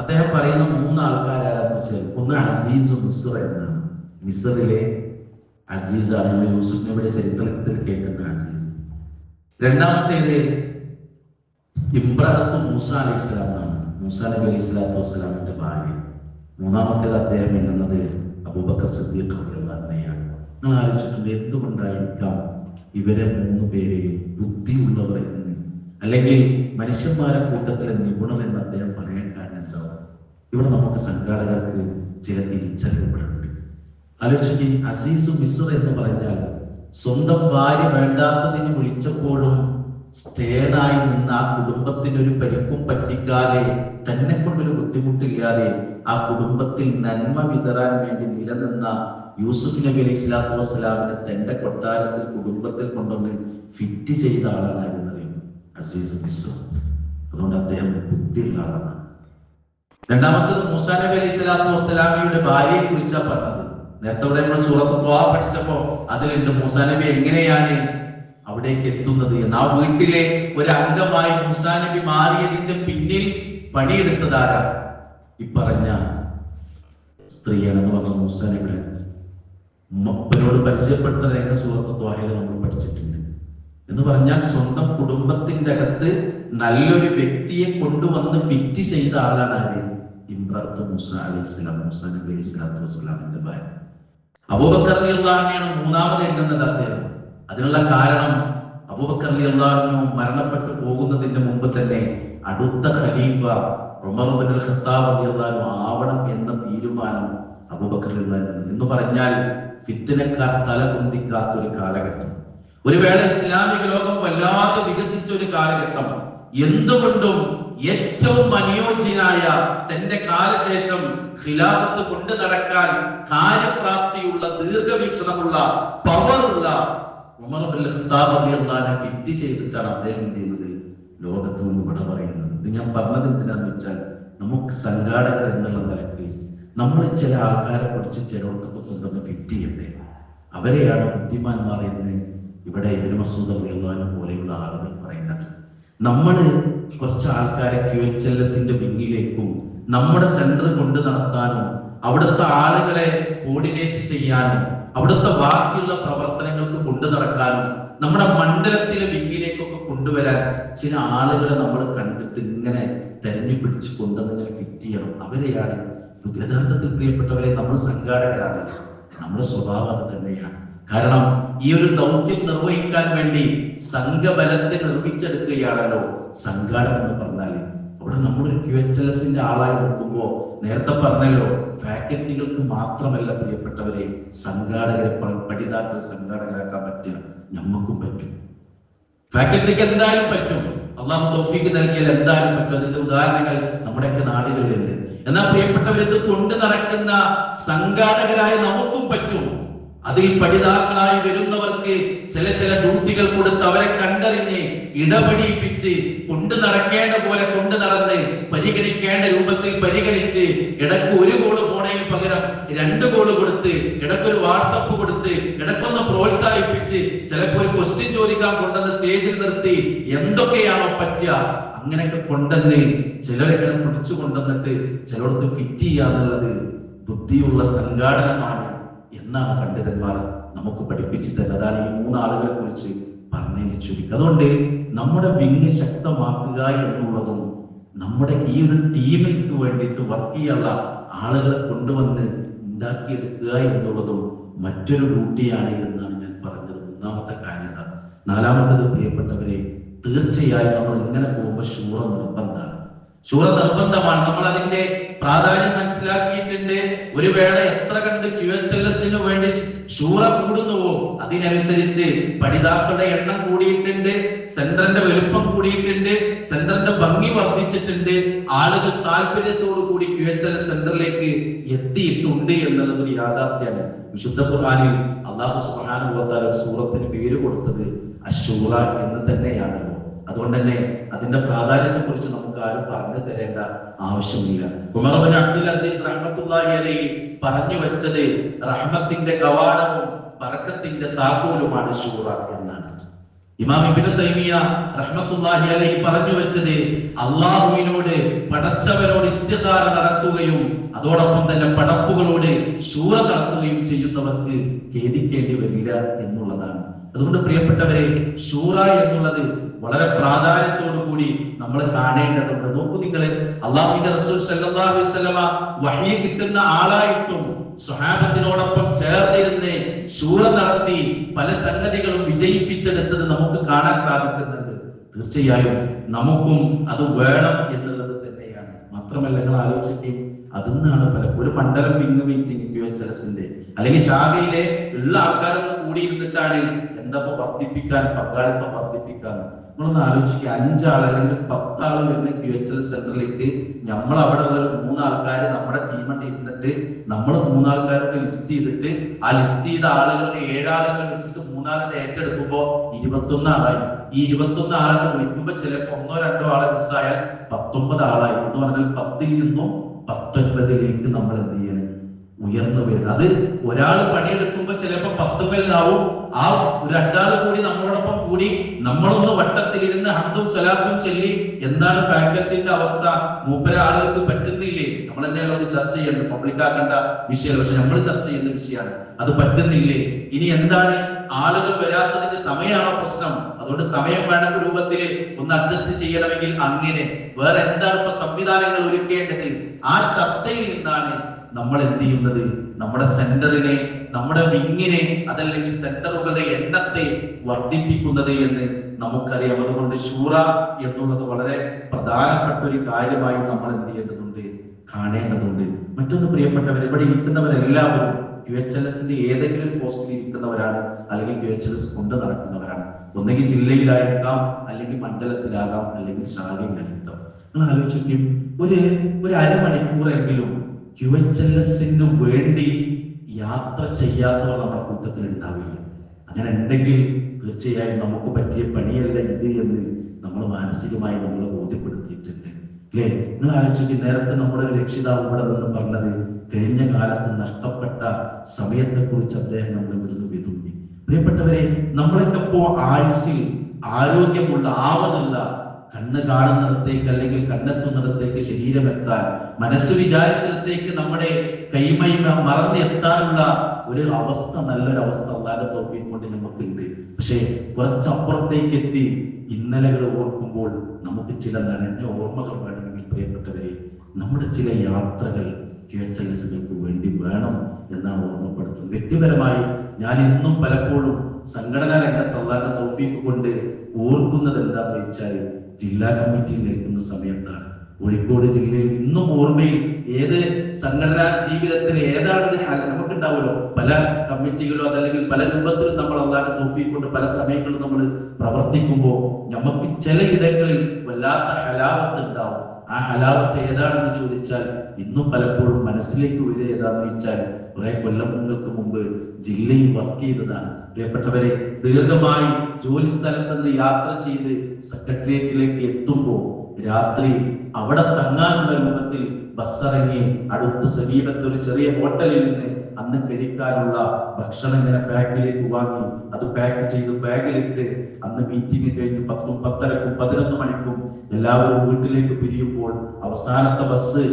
അദ്ദേഹം പറയുന്ന 3 ആൾക്കാരാണെന്ന് വെച്ചാൽ, ഒന്ന് അസീസ് മിസ്ർ എന്നാണ്. മിസ്റിലെ അസീസ് ആണ്, യൂസുഫ് നബിയുടെ ചരിത്രത്തിൽ കേൾക്കുന്ന അസീസ്. രണ്ടാമത്തേത് ഇബ്രാഹിം മൂസ അലൈഹിസ്സലാം എന്നാണ്, മൂസ നബി അലൈഹി സ്വലാത്തു വസ്സലാമിന്റെ ഭാര്യ. മൂന്നാമത്തേത് അദ്ദേഹം എന്നുള്ളത് അബൂബക്കർ സിദ്ദീഖ് റളിയല്ലാഹു അൻഹുയാണ്. നിങ്ങൾ ആലോചിച്ചിട്ടുണ്ട്, എന്തുകൊണ്ടായിരിക്കാം ഇവരെ 3 പേരെയും ബുദ്ധിയുള്ളവർ എന്ന്, അല്ലെങ്കിൽ മനുഷ്യന്മാരെ കൂട്ടത്തിലെ നിപുണർ എന്ന് അദ്ദേഹം പറയാൻ കാരണം എന്താവും? ഇവിടെ നമുക്ക് സംഘാടകർക്ക് ചില തിരിച്ചറിവുകളുണ്ട്. ആലോചിച്ച്, അസീസു മിസ്ർ എന്ന് പറഞ്ഞാൽ സ്വന്തം ഭാര്യ വേണ്ടാത്തതിന് വിളിച്ചപ്പോഴും സ്റ്റേണായി നിന്ന് ആ കുടുംബത്തിന് ഒരു പരിക്കും പറ്റിക്കാതെ, തന്നെ കൊണ്ടൊരു ബുദ്ധിമുട്ടില്ലാതെ ആ കുടുംബത്തിൽ നന്മ വിതറാൻ വേണ്ടി നിലനിന്ന യൂസുഫ് നബി അലൈഹി സ്വലാത്തു വസ്സലാമിനെ തന്റെ കൊട്ടാരത്തിൽ കുടുംബത്തിൽ കൊണ്ടുവന്ന് ഫിറ്റ് ചെയ്ത ആളാണ് അസീസ് മിസ്ർ. അതുകൊണ്ട് അദ്ദേഹം ബുദ്ധിയുള്ള ആളാണ്. രണ്ടാമത്തത് മൂസാ നബി അലൈഹി സ്വലാത്തു വസ്സലാമിയുടെ ഭാര്യയെ കുറിച്ചാണ് പറഞ്ഞത്. നേരത്തെ ഇവിടെ നമ്മൾ സൂറത്ത് ത്വാ പഠിച്ചപ്പോ അതിലുണ്ട് മൂസാ നബി എങ്ങനെയാണ് അവിടേക്ക് എത്തുന്നത് എന്ന്. ആ വീട്ടിലെ ഒരു അംഗമായി മൂസാ നബി മാറിയതിന്റെ പിന്നിൽ പണിയെടുത്തതാരാ? ഈ പറഞ്ഞ സ്ത്രീയാണെന്ന് പറഞ്ഞ മൂസാ നബിയുടെ മപ്പനോട് പരിചയപ്പെടുത്തുന്ന എന്റെ സൂറത്ത് ത്വാഹയിൽ നമ്മൾ പഠിച്ചിട്ടുണ്ട്. എന്ന് പറഞ്ഞാൽ സ്വന്തം കുടുംബത്തിന്റെ അകത്ത് നല്ലൊരു വ്യക്തിയെ കൊണ്ടുവന്ന് ഫിറ്റ് ചെയ്ത ആളാണ് ആര്? ഇമ്രാത്ത് മൂസ അലൈഹിസ്സലാം, മൂസാ നബി അലൈഹി സ്വലാത്തു വസ്സലാമിന്റെ ഭാര്യ. അബൂബക്കർ റളിയല്ലാഹു അൻഹു മൂന്നാമത് എണ്ണുന്നത് അദ്ദേഹം. അതിനുള്ള കാരണം അബൂബക്കർ റളിയല്ലാഹു അൻഹു മരണപ്പെട്ടു പോകുന്നതിന് മുമ്പ് തന്നെ അടുത്ത ഖലീഫ ഉമർ ഇബ്നുൽ ഖത്താബ് റളിയല്ലാഹു അൻഹു ആവണം എന്ന തീരുമാനം അബൂബക്കർ റളിയല്ലാഹു അൻഹു. എന്ന് പറഞ്ഞാൽ ഫിത്നക്കാർ തലകുന്തിക്കാത്ത ഒരു കാലഘട്ടം, ഒരു വേള ഇസ്ലാമിക ലോകം വല്ലാതെ വികസിച്ച ഒരു കാലഘട്ടം. എന്തുകൊണ്ടും ഏറ്റവും അനുയോജ്യനായ തന്റെ കാലശേഷം ഖിലാഫത്ത് കൊണ്ടു നടക്കാൻ കാര്യപ്രാപ്തിയുള്ള ദീർഘവീക്ഷണമുള്ള പവറുള്ള ഉമർ ഇബ്നുൽ ഖത്താബ് റളിയല്ലാഹു അൻഹു ഫിറ്റ് ചെയ്തിട്ടാണ് അദ്ദേഹം എന്ത് ചെയ്യുന്നത്? ലോകത്ത് നിന്ന് ഇവിടെ പറയുന്നത്. ഇത് ഞാൻ പറഞ്ഞത് എന്തിനാന്ന് വെച്ചാൽ, നമുക്ക് സംഘാടകർ എന്നുള്ള നിലയ്ക്ക് നമ്മൾ ചില ആൾക്കാരെ കുറിച്ച് ചിലർക്കൊക്കെ കൊണ്ടുവന്ന് ഫിറ്റ് ചെയ്യണ്ടേ. അവരെയാണ് ബുദ്ധിമാന്മാർ എന്ന് ഇവിടെ ഇബ്നു മസ്ഊദ് റളിയല്ലാഹു അൻഹു പോലെയുള്ള ആളുകൾ പറയുന്നത്. നമ്മൾ കുറച്ച് ആൾക്കാരെ QHLS-ന്റെ വിങ്ങിലേക്കും നമ്മുടെ സെന്റർ കൊണ്ടു നടത്താനും അവിടുത്തെ ആളുകളെ കോർഡിനേറ്റ് ചെയ്യാനും അവിടുത്തെ ബാക്കിയുള്ള പ്രവർത്തനങ്ങൾക്ക് കൊണ്ടു നടക്കാനും നമ്മുടെ മണ്ഡലത്തിലെ വിങ്ങിലേക്കൊക്കെ കൊണ്ടുവരാൻ ചില ആളുകളെ നമ്മൾ കണ്ടിട്ട് ഇങ്ങനെ തെരഞ്ഞു പിടിച്ച് കൊണ്ടുവന്ന് ഫിറ്റ് ചെയ്യണം. അവരെയാണ് യഥാർത്ഥത്തിൽ പ്രിയപ്പെട്ടവരെ നമ്മൾ സംഘാടകരാണ്. നമ്മുടെ സ്വഭാവം അത് തന്നെയാണ്. കാരണം ഈ ഒരു ദൗത്യം നിർവഹിക്കാൻ വേണ്ടി സംഘബലത്തെ നിർമ്മിച്ചെടുക്കുകയാണല്ലോ സംഘാടനം എന്ന് പറഞ്ഞാല്. അവിടെ നമ്മളൊരു QHLS-ന്റെ ആളായി നിൽക്കുമ്പോ നേരത്തെ പറഞ്ഞല്ലോ, ഫാക്കൽറ്റികൾക്ക് മാത്രമല്ല പ്രിയപ്പെട്ടവരെ സംഘാടകരെ പഠിതാക്കളെ സംഘാടകരാക്കാൻ പറ്റുക, നമുക്കും പറ്റും. ഫാക്കൽറ്റിക്ക് എന്തായാലും പറ്റും. അള്ളാഹു തൗഫീഖ് നൽകിയാൽ എന്തായാലും പറ്റും. അതിന്റെ ഉദാഹരണങ്ങൾ നമ്മുടെയൊക്കെ നാടുകളിലുണ്ട്. എന്നാൽ പ്രിയപ്പെട്ടവരിത് കൊണ്ടു നടക്കുന്ന സംഘാടകരായ നമുക്കും പറ്റും. അതിൽ പഠിതാക്കളായി വരുന്നവർക്ക് ചില ഡ്യൂട്ടികൾ കൊടുത്ത് അവരെ കണ്ടറിഞ്ഞ് ഇടപെടിപ്പിച്ച് കൊണ്ടു നടക്കേണ്ട പോലെ കൊണ്ടു നടന്ന് പരിഗണിക്കേണ്ട രൂപത്തിൽ പരിഗണിച്ച് ഇടയ്ക്ക് ഒരു കോള് പോണതിന് പകരം 2 കോള് കൊടുത്ത് ഇടയ്ക്കൊരു വാട്സപ്പ് കൊടുത്ത് ഇടയ്ക്കൊന്ന് പ്രോത്സാഹിപ്പിച്ച് ചിലപ്പോൾ ഒരു ക്വസ്റ്റ്യൻ ചോദിക്കാൻ കൊണ്ടുവന്ന് സ്റ്റേജിൽ നിർത്തി എന്തൊക്കെയാണോ പറ്റുക അങ്ങനെയൊക്കെ കൊണ്ടുവന്ന് ചിലരെങ്ങനെ പിടിച്ചു കൊണ്ടുവന്നിട്ട് ചിലർക്ക് ഫിറ്റ് ചെയ്യാന്നുള്ളത് ബുദ്ധിയുള്ള സംഘാടനമാണ് എന്നാണ് പണ്ഡിതന്മാർ നമുക്ക് പഠിപ്പിച്ചു തരുന്നത്. അതാണ് ഈ 3 ആളുകളെ കുറിച്ച് പറഞ്ഞതിന് ചുരുക്കം. അതുകൊണ്ട് നമ്മുടെ വിങ് ശക്തമാക്കുക എന്നുള്ളതും നമ്മുടെ ഈ ഒരു ടീമിന് വേണ്ടിയിട്ട് വർക്ക് ചെയ്യാനുള്ള ആളുകളെ കൊണ്ടുവന്ന് ഉണ്ടാക്കിയെടുക്കുക എന്നുള്ളതും മറ്റൊരു ഡ്യൂട്ടിയാണ് എന്നാണ് ഞാൻ പറഞ്ഞത്. 3ാമത്തെ കാര്യത. 4ാമത്തത് പ്രിയപ്പെട്ടവരെ, തീർച്ചയായും നമ്മൾ ഇങ്ങനെ പോകുമ്പോൾ ശൂറ നിർബന്ധമാണ്. ശൂറ നിർബന്ധമാണ്. നമ്മൾ അതിന്റെ പ്രാധാന്യം മനസ്സിലാക്കിയിട്ടുണ്ട്. ഒരു വേള എത്ര കണ്ട് QHLS-ന് വേണ്ടി ശൂറ കൂടുന്നുവോ അതിനനുസരിച്ച് പഠിതാക്കളുടെ എണ്ണം കൂടിയിട്ടുണ്ട്, സെന്ററിന്റെ വലുപ്പം കൂടിയിട്ടുണ്ട്, സെന്ററിന്റെ ഭംഗി വർദ്ധിച്ചിട്ടുണ്ട്, ആളുകൾ താല്പര്യത്തോടു കൂടി QHLS സെന്ററിലേക്ക് എത്തിയിട്ടുണ്ട് എന്നുള്ളത് ഒരു യാഥാർത്ഥ്യമാണ്. വിശുദ്ധ ഖുർആനിൽ അല്ലാഹു സുബ്ഹാനഹു വ തആല സൂറത്തിന് പേര് കൊടുത്തത് അശൂറ എന്ന് തന്നെയാണല്ലോ. അതുകൊണ്ട് തന്നെ അതിന്റെ പ്രാധാന്യത്തെ കുറിച്ച് നമുക്ക് ആരും പറഞ്ഞു തരേണ്ട ആവശ്യമില്ല. ഉമർ ഇബ്നു അബ്ദുൽ അസീസ് റഹ്മത്തുള്ളാഹി അലൈഹി പറഞ്ഞു വെച്ചത് റഹ്മത്തിന്റെ കവാടവും ബറക്കത്തിന്റെ താക്കോലുമാണ് ശൂറ എന്നാണ്. ഇമാം ഇബ്നു തൈമിയ റഹ്മത്തുള്ളാഹി അലൈഹി പറഞ്ഞു വെച്ചത് അല്ലാഹുവിനോട് പടച്ചവരോട് ഇസ്തിഖാറ നടത്തുകയും അതോടൊപ്പം തന്നെ പടപ്പുകളോട് ശൂറ നടത്തുകയും ചെയ്യുന്നവർക്ക് ഖേദിക്കേണ്ടി വരില്ല എന്നുള്ളതാണ്. അതുകൊണ്ട് പ്രിയപ്പെട്ടവരെ, ശൂറ എന്നുള്ളത് വളരെ പ്രാധാന്യത്തോടു കൂടി നമ്മൾ കാണേണ്ടതുണ്ട്. നോക്കൂ നിങ്ങൾ, അല്ലാഹുവിന്റെ റസൂൽ സല്ലല്ലാഹു അലൈഹി വസല്ലമ വഹി കിട്ടുന്ന ആളായിട്ടും സ്വഹാബത്തിനോടൊപ്പം ചേർന്നിരുന്ന് ശൂറ നടത്തി പല സംഗതികളും വിജയിപ്പിച്ചെടുത്തത് നമുക്ക് കാണാൻ സാധിക്കുന്നുണ്ട്. തീർച്ചയായും നമുക്കും അത് വേണം എന്നുള്ളത് തന്നെയാണ്. മാത്രമല്ല, നിങ്ങൾ ആലോചിക്കുകയും അതിന്നാണ് ഒരു മണ്ഡലം വിങ് മീറ്റിംഗ് QHLS-ന്റെ അല്ലെങ്കിൽ ശാഖയിലെ ഉള്ള ആൾക്കാരൊന്ന് കൂടിയിരുന്നിട്ടാണ് എന്താ വർദ്ധിപ്പിക്കാൻ, പങ്കാളിത്തം വർദ്ധിപ്പിക്കാൻ. നമ്മളൊന്ന് ആലോചിക്കുക, 5 ആൾ അല്ലെങ്കിൽ 10 ആൾ വരുന്ന QHLS സെന്ററിലേക്ക് നമ്മൾ അവിടെ ഉള്ള 3 ആൾക്കാർ നമ്മുടെ ടീമിൽ ഇരുന്നിട്ട് നമ്മൾ 3 ആൾക്കാരുടെ ലിസ്റ്റ് ചെയ്തിട്ട് ആ ലിസ്റ്റ് ചെയ്ത ആളുകളുടെ 7 ആളുകളെ വെച്ചിട്ട് 3 ആളുടെ ഏറ്റെടുക്കുമ്പോൾ 21 ആളായി. ഈ 21 ആളുകൾ വിളിക്കുമ്പോൾ ചിലപ്പോൾ 1-2 ആളെ മിസ്സായാൽ 19 ആളായി. എന്ന് പറഞ്ഞാൽ 10ൽ നിന്നും 19ലേക്ക് നമ്മൾ എന്ത് ചെയ്യണം, ഉയർന്നു വരുന്നത്. അത് ഒരാൾ പണിയെടുക്കുമ്പോൾ ചിലപ്പോൾ 10 പേരിലാവും. ആ രണ്ടാൾ കൂടി നമ്മളോടൊപ്പം കൂടി നമ്മളൊന്ന് വട്ടത്തിലിരുന്ന് ഹംദും സലാത്തും ചൊല്ലി എന്താണ് ഫാക്കൽറ്റിന്റെ അവസ്ഥ, മൂപ്പര ആളുകൾക്ക് പറ്റുന്നില്ലേ, നമ്മൾ തന്നെയല്ലോ അത് ചർച്ച ചെയ്യുന്നത്, പബ്ലിക്കാക്കേണ്ട വിഷയം, പക്ഷെ നമ്മൾ ചർച്ച ചെയ്യുന്ന വിഷയമാണ്. അത് പറ്റുന്നില്ലേ, ഇനി എന്താണ് ആളുകൾ വരാത്തതിന്റെ സമയമാണോ പ്രശ്നം, അതുകൊണ്ട് സമയം വേണം രൂപത്തിൽ ഒന്ന് അഡ്ജസ്റ്റ് ചെയ്യണമെങ്കിൽ അങ്ങനെ വേറെ എന്താണ് ഇപ്പൊ സംവിധാനങ്ങൾ ഒരുക്കേണ്ടത്, ആ ചർച്ചയിൽ നിന്നാണ് നമ്മൾ എന്ത് ചെയ്യുന്നത്, നമ്മുടെ സെന്ററിനെ, നമ്മുടെ വിങ്ങിനെ, അതല്ലെങ്കിൽ സെന്ററുകളുടെ എണ്ണത്തെ വർദ്ധിപ്പിക്കുന്നത് എന്ന് നമുക്കറിയാം. അതുകൊണ്ട് ശൂറ എന്നുള്ളത് വളരെ പ്രധാനപ്പെട്ട ഒരു കാര്യമായി നമ്മൾ എന്ത് ചെയ്യേണ്ടതുണ്ട്, കാണേണ്ടതുണ്ട്. മറ്റൊന്ന് പ്രിയപ്പെട്ടവർ, ഇവിടെ ഇരിക്കുന്നവരെല്ലാവരും QHLS-ന്റെ ഏതെങ്കിലും ഒരു പോസ്റ്റിൽ ഇരിക്കുന്നവരാണ്, അല്ലെങ്കിൽ QHLS കൊണ്ട് നടക്കുന്നവരാണ്. ഒന്നെങ്കിൽ ജില്ലയിലായിരിക്കാം, അല്ലെങ്കിൽ മണ്ഡലത്തിലാകാം, അല്ലെങ്കിൽ ശാഖയിലായിരിക്കാം. നിങ്ങൾ ആലോചിക്കും, ഒരു അരമണിക്കൂറെങ്കിലും QHLS-ന് വേണ്ടി യാത്ര ചെയ്യാത്തവർ നമ്മുടെ കൂട്ടത്തിൽ ഉണ്ടാവില്ല. അങ്ങനെ ഉണ്ടെങ്കിൽ തീർച്ചയായും നമുക്ക് പറ്റിയ പണിയല്ല ഇത് എന്ന് നമ്മൾ മാനസികമായി നമ്മളെ ബോധ്യപ്പെടുത്തിയിട്ടുണ്ട്, അല്ലേ? നിങ്ങൾ ആലോചിക്കും, നേരത്തെ നമ്മുടെ ഒരു രക്ഷിതാവ് ഇവിടെ നിന്ന് പറഞ്ഞത് കഴിഞ്ഞ കാലത്ത് നഷ്ടപ്പെട്ട സമയത്തെ കുറിച്ച് അദ്ദേഹം നമ്മൾ ഇവിടുന്ന് വിതുമ്പി. പ്രിയപ്പെട്ടവരെ, നമ്മളൊക്കെ ഇപ്പോ ആയുസ്സിൽ ആരോഗ്യമുള്ള ആവതുള്ള കണ്ണ് കാണുന്നിടത്തേക്ക് അല്ലെങ്കിൽ കണ്ണെത്തുന്നിടത്തേക്ക് ശരീരമെത്താൻ, മനസ്സ് വിചാരിച്ചിടത്തേക്ക് നമ്മുടെ കൈമൈ മറന്നെത്താനുള്ള ഒരു അവസ്ഥ, നല്ലൊരു അവസ്ഥ അല്ലാതെ തൗഫീഖ് കൊണ്ട് നമുക്കുണ്ട്. പക്ഷേ കുറച്ചപ്പുറത്തേക്ക് എത്തി ഇന്നലകൾ ഓർക്കുമ്പോൾ നമുക്ക് ചില നനഞ്ഞ ഓർമ്മകൾ വേണമെങ്കിൽ പ്രിയപ്പെട്ടവരെ, നമ്മുടെ ചില യാത്രകൾ QHLS-കൾക്ക് വേണ്ടി വേണം എന്നാണ് ഓർമ്മപ്പെടുത്തുന്നത്. വ്യക്തിപരമായി ഞാൻ ഇന്നും പലപ്പോഴും സംഘടനാ രംഗത്ത് അല്ലാതെ തൗഫീഖ് കൊണ്ട് ഓർക്കുന്നത് എന്താണെന്ന് വെച്ചാൽ, ജില്ലാ കമ്മിറ്റിയിൽ നിൽക്കുന്ന സമയത്താണ്. കോഴിക്കോട് ജില്ലയിൽ ഇന്നും ഓർമ്മയിൽ ഏത് സംഘടനാ ജീവിതത്തിൽ ഏതാണ് നമുക്കുണ്ടാവുമല്ലോ, പല കമ്മിറ്റികളോ അതല്ലെങ്കിൽ പല രൂപത്തിലും നമ്മൾ അല്ലാതെ തൗഫീഖ് കൊണ്ട് പല സമയങ്ങളും നമ്മൾ പ്രവർത്തിക്കുമ്പോൾ നമുക്ക് ചില ഇടങ്ങളിൽ വല്ലാത്ത ഹലാവത്ത് ഉണ്ടാവും. ആ ഹലാവത്ത് ഏതാണെന്ന് ചോദിച്ചാൽ ഇന്നും പലപ്പോഴും മനസ്സിലേക്ക് വരിക ഏതാണെന്ന് വെച്ചാൽ, കുറെ കൊല്ലങ്ങൾക്ക് മുമ്പ് ജില്ലയിൽ വർക്ക് ചെയ്തതാണ്. പ്രിയപ്പെട്ടവരെ, ദീർഘമായി ജോലി സ്ഥലത്ത് നിന്ന് യാത്ര ചെയ്ത് സെക്രട്ടേറിയറ്റിലേക്ക് എത്തുമ്പോൾ രാത്രി അവിടെ തങ്ങാനുള്ള രൂപത്തിൽ ബസ്സിറങ്ങി അടുത്ത സമീപത്ത് ഒരു ചെറിയ ഹോട്ടലിൽ നിന്ന് അന്ന് കഴിക്കാനുള്ള ഭക്ഷണം ഇങ്ങനെ പാക്കിലേക്ക് വാങ്ങി അത് പാക്ക് ചെയ്ത് ബാഗിലിട്ട് അന്ന് മീറ്റിംഗ് കഴിഞ്ഞ് 10, 10:30, 11 മണിക്കും എല്ലാവരും വീട്ടിലേക്ക് പിരിയുമ്പോൾ അവസാനത്തെ ബസ്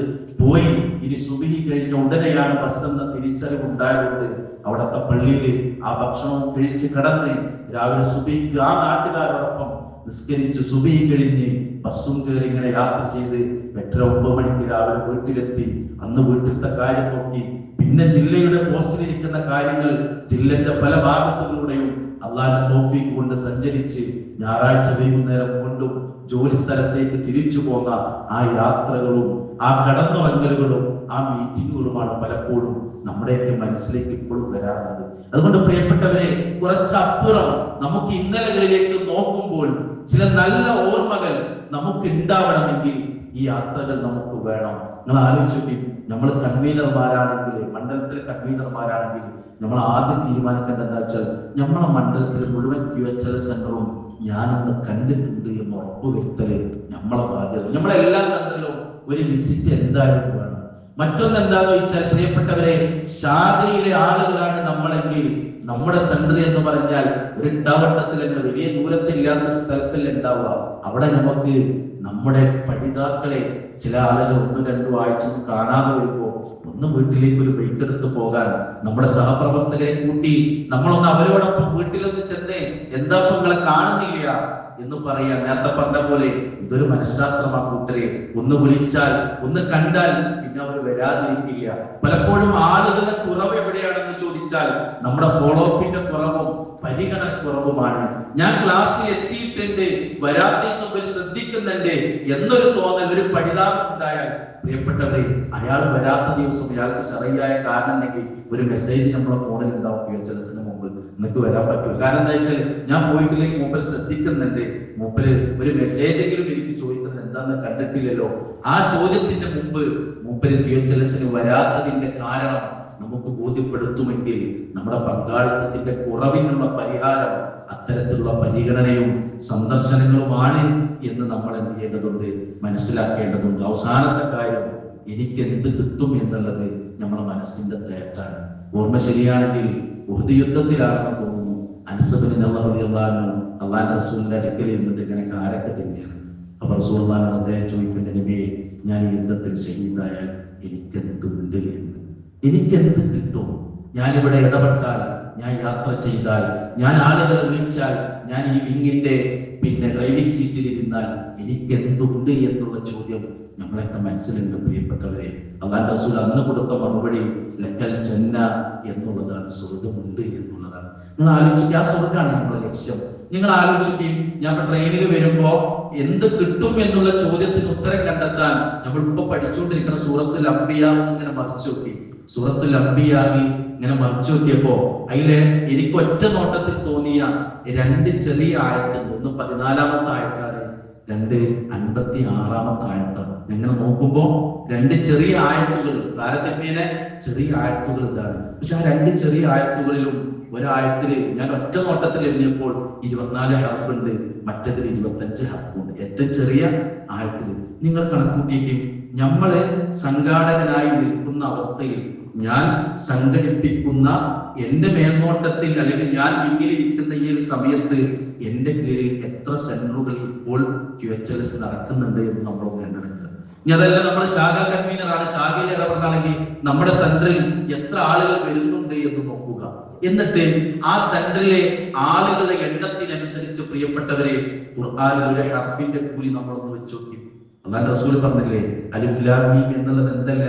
പോയി, ഇനി സുബഹി കഴിഞ്ഞ ഉടനെയാണ് ബസ് എന്ന തിരിച്ചറിവുണ്ടായതുകൊണ്ട് അവിടുത്തെ പള്ളിയിൽ ആ ഭക്ഷണവും കഴിച്ച് കടന്ന് രാവിലെ സുബഹിക്ക് ആ നാട്ടുകാരോടൊപ്പം നിസ്കരിച്ച് സുബഹി കഴിഞ്ഞ് ബസ്സും കയറി ഇങ്ങനെ യാത്ര ചെയ്ത് 8, 9 മണിക്ക് രാവിലെ വീട്ടിലെത്തി. അന്ന് വീട്ടിലത്തെ കാര്യം നോക്കി, പിന്നെ ജില്ലയുടെ പോസ്റ്റിലിരിക്കുന്ന കാര്യങ്ങൾ ജില്ലന്റെ പല ഭാഗത്തുകളുടെയും അള്ളാഹുവിന്റെ തൗഫീഖ് കൊണ്ട് സഞ്ചരിച്ച് ഞായറാഴ്ച വൈകുന്നേരം കൊണ്ടും ജോലി സ്ഥലത്തേക്ക് തിരിച്ചു പോന്ന ആ യാത്രകളും ആ കടന്നുറങ്ങലുകളും ആ മീറ്റിങ്ങുകളുമാണ് പലപ്പോഴും നമ്മുടെയൊക്കെ മനസ്സിലേക്ക് ഇപ്പോഴും വരാറുള്ളത്. അതുകൊണ്ട് പ്രിയപ്പെട്ടവരെ, കുറച്ചപ്പുറം നമുക്ക് ഇന്നലകളിലേക്ക് നോക്കുമ്പോൾ ചില നല്ല ഓർമ്മകൾ നമുക്ക് ഉണ്ടാവണമെങ്കിൽ ഈ യാത്രകൾ നമുക്ക് വേണം. നിങ്ങൾ ആലോചിച്ചു, നമ്മൾ കൺവീനർമാരാണെങ്കിൽ, മണ്ഡലത്തിലെ കൺവീനർമാരാണെങ്കിൽ നമ്മൾ ആദ്യം തീരുമാനിക്കേണ്ടത് എന്താ വെച്ചാൽ, നമ്മളെ മണ്ഡലത്തിലെ മുഴുവൻ QHLS സെന്ററും ഞാനൊന്ന് കണ്ടിട്ടുണ്ട് എന്ന് ഉറപ്പുവരുത്തല് നമ്മളെ ബാധ്യത. നമ്മളെ എല്ലാ സെന്ററിലും ഒരു വിസിറ്റ് എന്തായാലും വേണം. മറ്റൊന്ന് എന്താന്ന് വെച്ചാൽ പ്രിയപ്പെട്ടവരെ, ശാഖയിലെ ആളുകളാണ് നമ്മളെങ്കിൽ നമ്മുടെ സെന്റർ എന്ന് പറഞ്ഞാൽ ഒരു ഇട്ടാവട്ടത്തിൽ തന്നെ വലിയ ദൂരത്തില്ലാത്ത ഒരു സ്ഥലത്തിൽ ഉണ്ടാവുക. അവിടെ നമുക്ക് നമ്മുടെ പഠിതാക്കളെ ചില ആളുകൾ 1-2 ആഴ്ച കാണാതെ വരുമ്പോ ഒന്ന് വീട്ടിലേക്ക് ഒരു ബൈക്ക് എടുത്ത് പോകാൻ നമ്മുടെ സഹപ്രവർത്തകരെ കൂട്ടി നമ്മളൊന്ന് അവരോടൊപ്പം വീട്ടിലൊന്ന് ചെന്നേ, എന്താ നിങ്ങളെ കാണുന്നില്ല എന്ന് പറയാ. നേരത്തെ പറഞ്ഞ പോലെ ഇതൊരു മനഃശാസ്ത്രമാ കൂട്ടരെ, ഒന്ന് വിളിച്ചാൽ ഒന്ന് കണ്ടാൽ പിന്നെ അവർ വരാതിരിക്കില്ല. പലപ്പോഴും ആളുകളുടെ കുറവ് എവിടെയാണെന്ന് ചോദിച്ചാൽ നമ്മുടെ ഫോളോ അപ്പിന്റെ കുറവും പരിഗണനക്കുറവുമാണ്. ഞാൻ ക്ലാസ്സിൽ എത്തിയിട്ടുണ്ട്, വരാത്ത ദിവസം ശ്രദ്ധിക്കുന്നുണ്ട് എന്നൊരു തോന്നൽ ഒരു പഠിതാവ് ഉണ്ടായാൽ പ്രിയപ്പെട്ടവരെ, അയാൾ വരാത്ത ദിവസം അയാൾക്ക് ശരിയായ കാരണം ഉണ്ടെങ്കിൽ ഒരു മെസ്സേജ് നമ്മളെ ഫോണിൽ ഉണ്ടാവും QHLS-ന് മുമ്പ്, നിങ്ങൾക്ക് വരാൻ പറ്റും. കാരണം എന്താ വെച്ചാൽ ഞാൻ പോയിട്ടില്ലെങ്കിൽ മൂപ്പര് ശ്രദ്ധിക്കുന്നുണ്ട്, മൂപ്പര് ഒരു മെസ്സേജ് എങ്കിലും എനിക്ക് ചോദിക്കുന്നത് എന്താന്ന് കണ്ടിട്ടില്ലല്ലോ. ആ ചോദ്യത്തിന്റെ മുമ്പ് മൂപ്പര് QHLS-ന് വരാത്തതിന്റെ കാരണം നമുക്ക് ബോധ്യപ്പെടുത്തുമെങ്കിൽ നമ്മുടെ പങ്കാളിത്തത്തിന്റെ കുറവിനുള്ള പരിഹാരം അത്തരത്തിലുള്ള പരിഗണനയും സന്ദർശനങ്ങളുമാണ് എന്ന് നമ്മൾ എന്ത് ചെയ്യേണ്ടതുണ്ട്, മനസ്സിലാക്കേണ്ടതുണ്ട്. അവസാനത്തെ കാര്യം, എനിക്ക് എന്ത് കിട്ടും എന്നുള്ളത് നമ്മുടെ മനസ്സിന്റെ തേട്ടാണ്. ഓർമ്മ ശരിയാണെങ്കിൽ ഉഹദ് യുദ്ധത്തിലാണെന്ന് തോന്നുന്നു, അനസ് ബിൻ നളർ റളിയല്ലാഹു അൻഹു അല്ലാഹുവിന്റെ റസൂലിന്റെ അടുക്കൽ ഇരുന്നിട്ട് ഇങ്ങനെ കാരൊക്കെ തന്നെയാണ്. അപ്പൊ റസൂലുള്ളാഹിനോട് അദ്ദേഹം ചോദിക്കുന്ന, നബിയെ, ഞാൻ ഈ യുദ്ധത്തിൽ ഷഹീദായാൽ എനിക്കെന്തുണ്ട് എന്ന്, എനിക്കെന്ത് കിട്ടും? ഞാനിവിടെ ഇടപെട്ടാൽ, ഞാൻ യാത്ര ചെയ്താൽ, ഞാൻ ആളുകളെ വിളിച്ചാൽ, ഞാൻ ഈ വിങ്ങിന്റെ ഡ്രൈവിംഗ് സീറ്റിൽ ഇരുന്നാൽ എനിക്കെന്തുണ്ട് എന്നുള്ള ചോദ്യം നമ്മളൊക്കെ മനസ്സിലുണ്ട് പ്രിയപ്പെട്ടവരെ. അല്ലാഹുവിന്റെ റസൂൽ അന്ന് കൊടുത്ത മറുപടി ലക്കൽ ജന്ന എന്നുള്ളതാണ്, സ്വർഗമുണ്ട് എന്നുള്ളതാണ്. നിങ്ങൾ ആലോചിക്കുക, ആ സ്വർഗമാണ് നമ്മുടെ ലക്ഷ്യം. നിങ്ങൾ ആലോചിക്കുകയും, ഞാൻ ട്രെയിനിൽ വരുമ്പോ എന്ത് കിട്ടും എന്നുള്ള ചോദ്യത്തിന് ഉത്തരം കണ്ടെത്താൻ നമ്മൾ ഇപ്പൊ പഠിച്ചുകൊണ്ടിരിക്കുന്ന സൂറത്തുൽ അംബിയ ഇങ്ങനെ മറിച്ചു നോക്കി. സൂറത്തുൽ അംബിയ ഇങ്ങനെ മറിച്ചു നോക്കിയപ്പോ അതിലെ എനിക്ക് ഒറ്റ നോട്ടത്തിൽ തോന്നിയ രണ്ട് ചെറിയ ആയത്തുണ്ട്. ഒന്ന് 14-ാമത്തെ ആയത്താണ്, 56-ാമത്തെ ആയത്താണ്. എങ്ങനെ നോക്കുമ്പോ രണ്ട് ചെറിയ ആയത്തുകൾ, താരതമ്യേന ചെറിയ ആയത്തുകൾ ഇതാണ്. പക്ഷെ ആ രണ്ട് ചെറിയ ആയത്തുകളിലും ഒരായത്തില് ഞാൻ ഒറ്റ നോട്ടത്തിൽ എഴുതിയപ്പോൾ 24 ഹർഫുണ്ട്, മറ്റതിൽ 25 ഹർഫുണ്ട്. ഏറ്റവും ചെറിയ ആയത്തിൽ നിങ്ങൾ കണക്കൂട്ടിയേക്കും, നമ്മള് സംഘാടകനായി നിൽക്കുന്ന അവസ്ഥയിൽ, ഞാൻ സംഘടിപ്പിക്കുന്ന എന്റെ മേൽനോട്ടത്തിൽ, അല്ലെങ്കിൽ ഞാൻ പിന്നിൽ ഇരിക്കുന്ന ഈ ഒരു സമയത്ത് എന്റെ കീഴിൽ എത്ര സെന്ററുകൾ ഇപ്പോൾ QHLS നടക്കുന്നുണ്ട് എന്ന് നമ്മൾ കണ്ടെടുക്കുക. ഇനി അതല്ല, നമ്മുടെ ശാഖാ കൺവീനറാണ്, ശാഖയിൽ ഇടപെടണമെങ്കിൽ നമ്മുടെ സെന്ററിൽ എത്ര ആളുകൾ വരുന്നുണ്ട് എന്ന് നോക്കുക. എന്നിട്ട് ആ സെന്ററിലെ ആളുകളുടെ എണ്ണത്തിനനുസരിച്ച് പ്രിയപ്പെട്ടവരെ ഖുർആനിലെ ഒരു ഹർഫിന്റെ കൂലി നമ്മളൊന്ന് വെച്ച് നോക്കി. അല്ലാഹുവിന്റെ റസൂൽ പറഞ്ഞില്ലേ, അലിഫ് ലാം മീം എന്നുള്ളത് എന്തല്ല,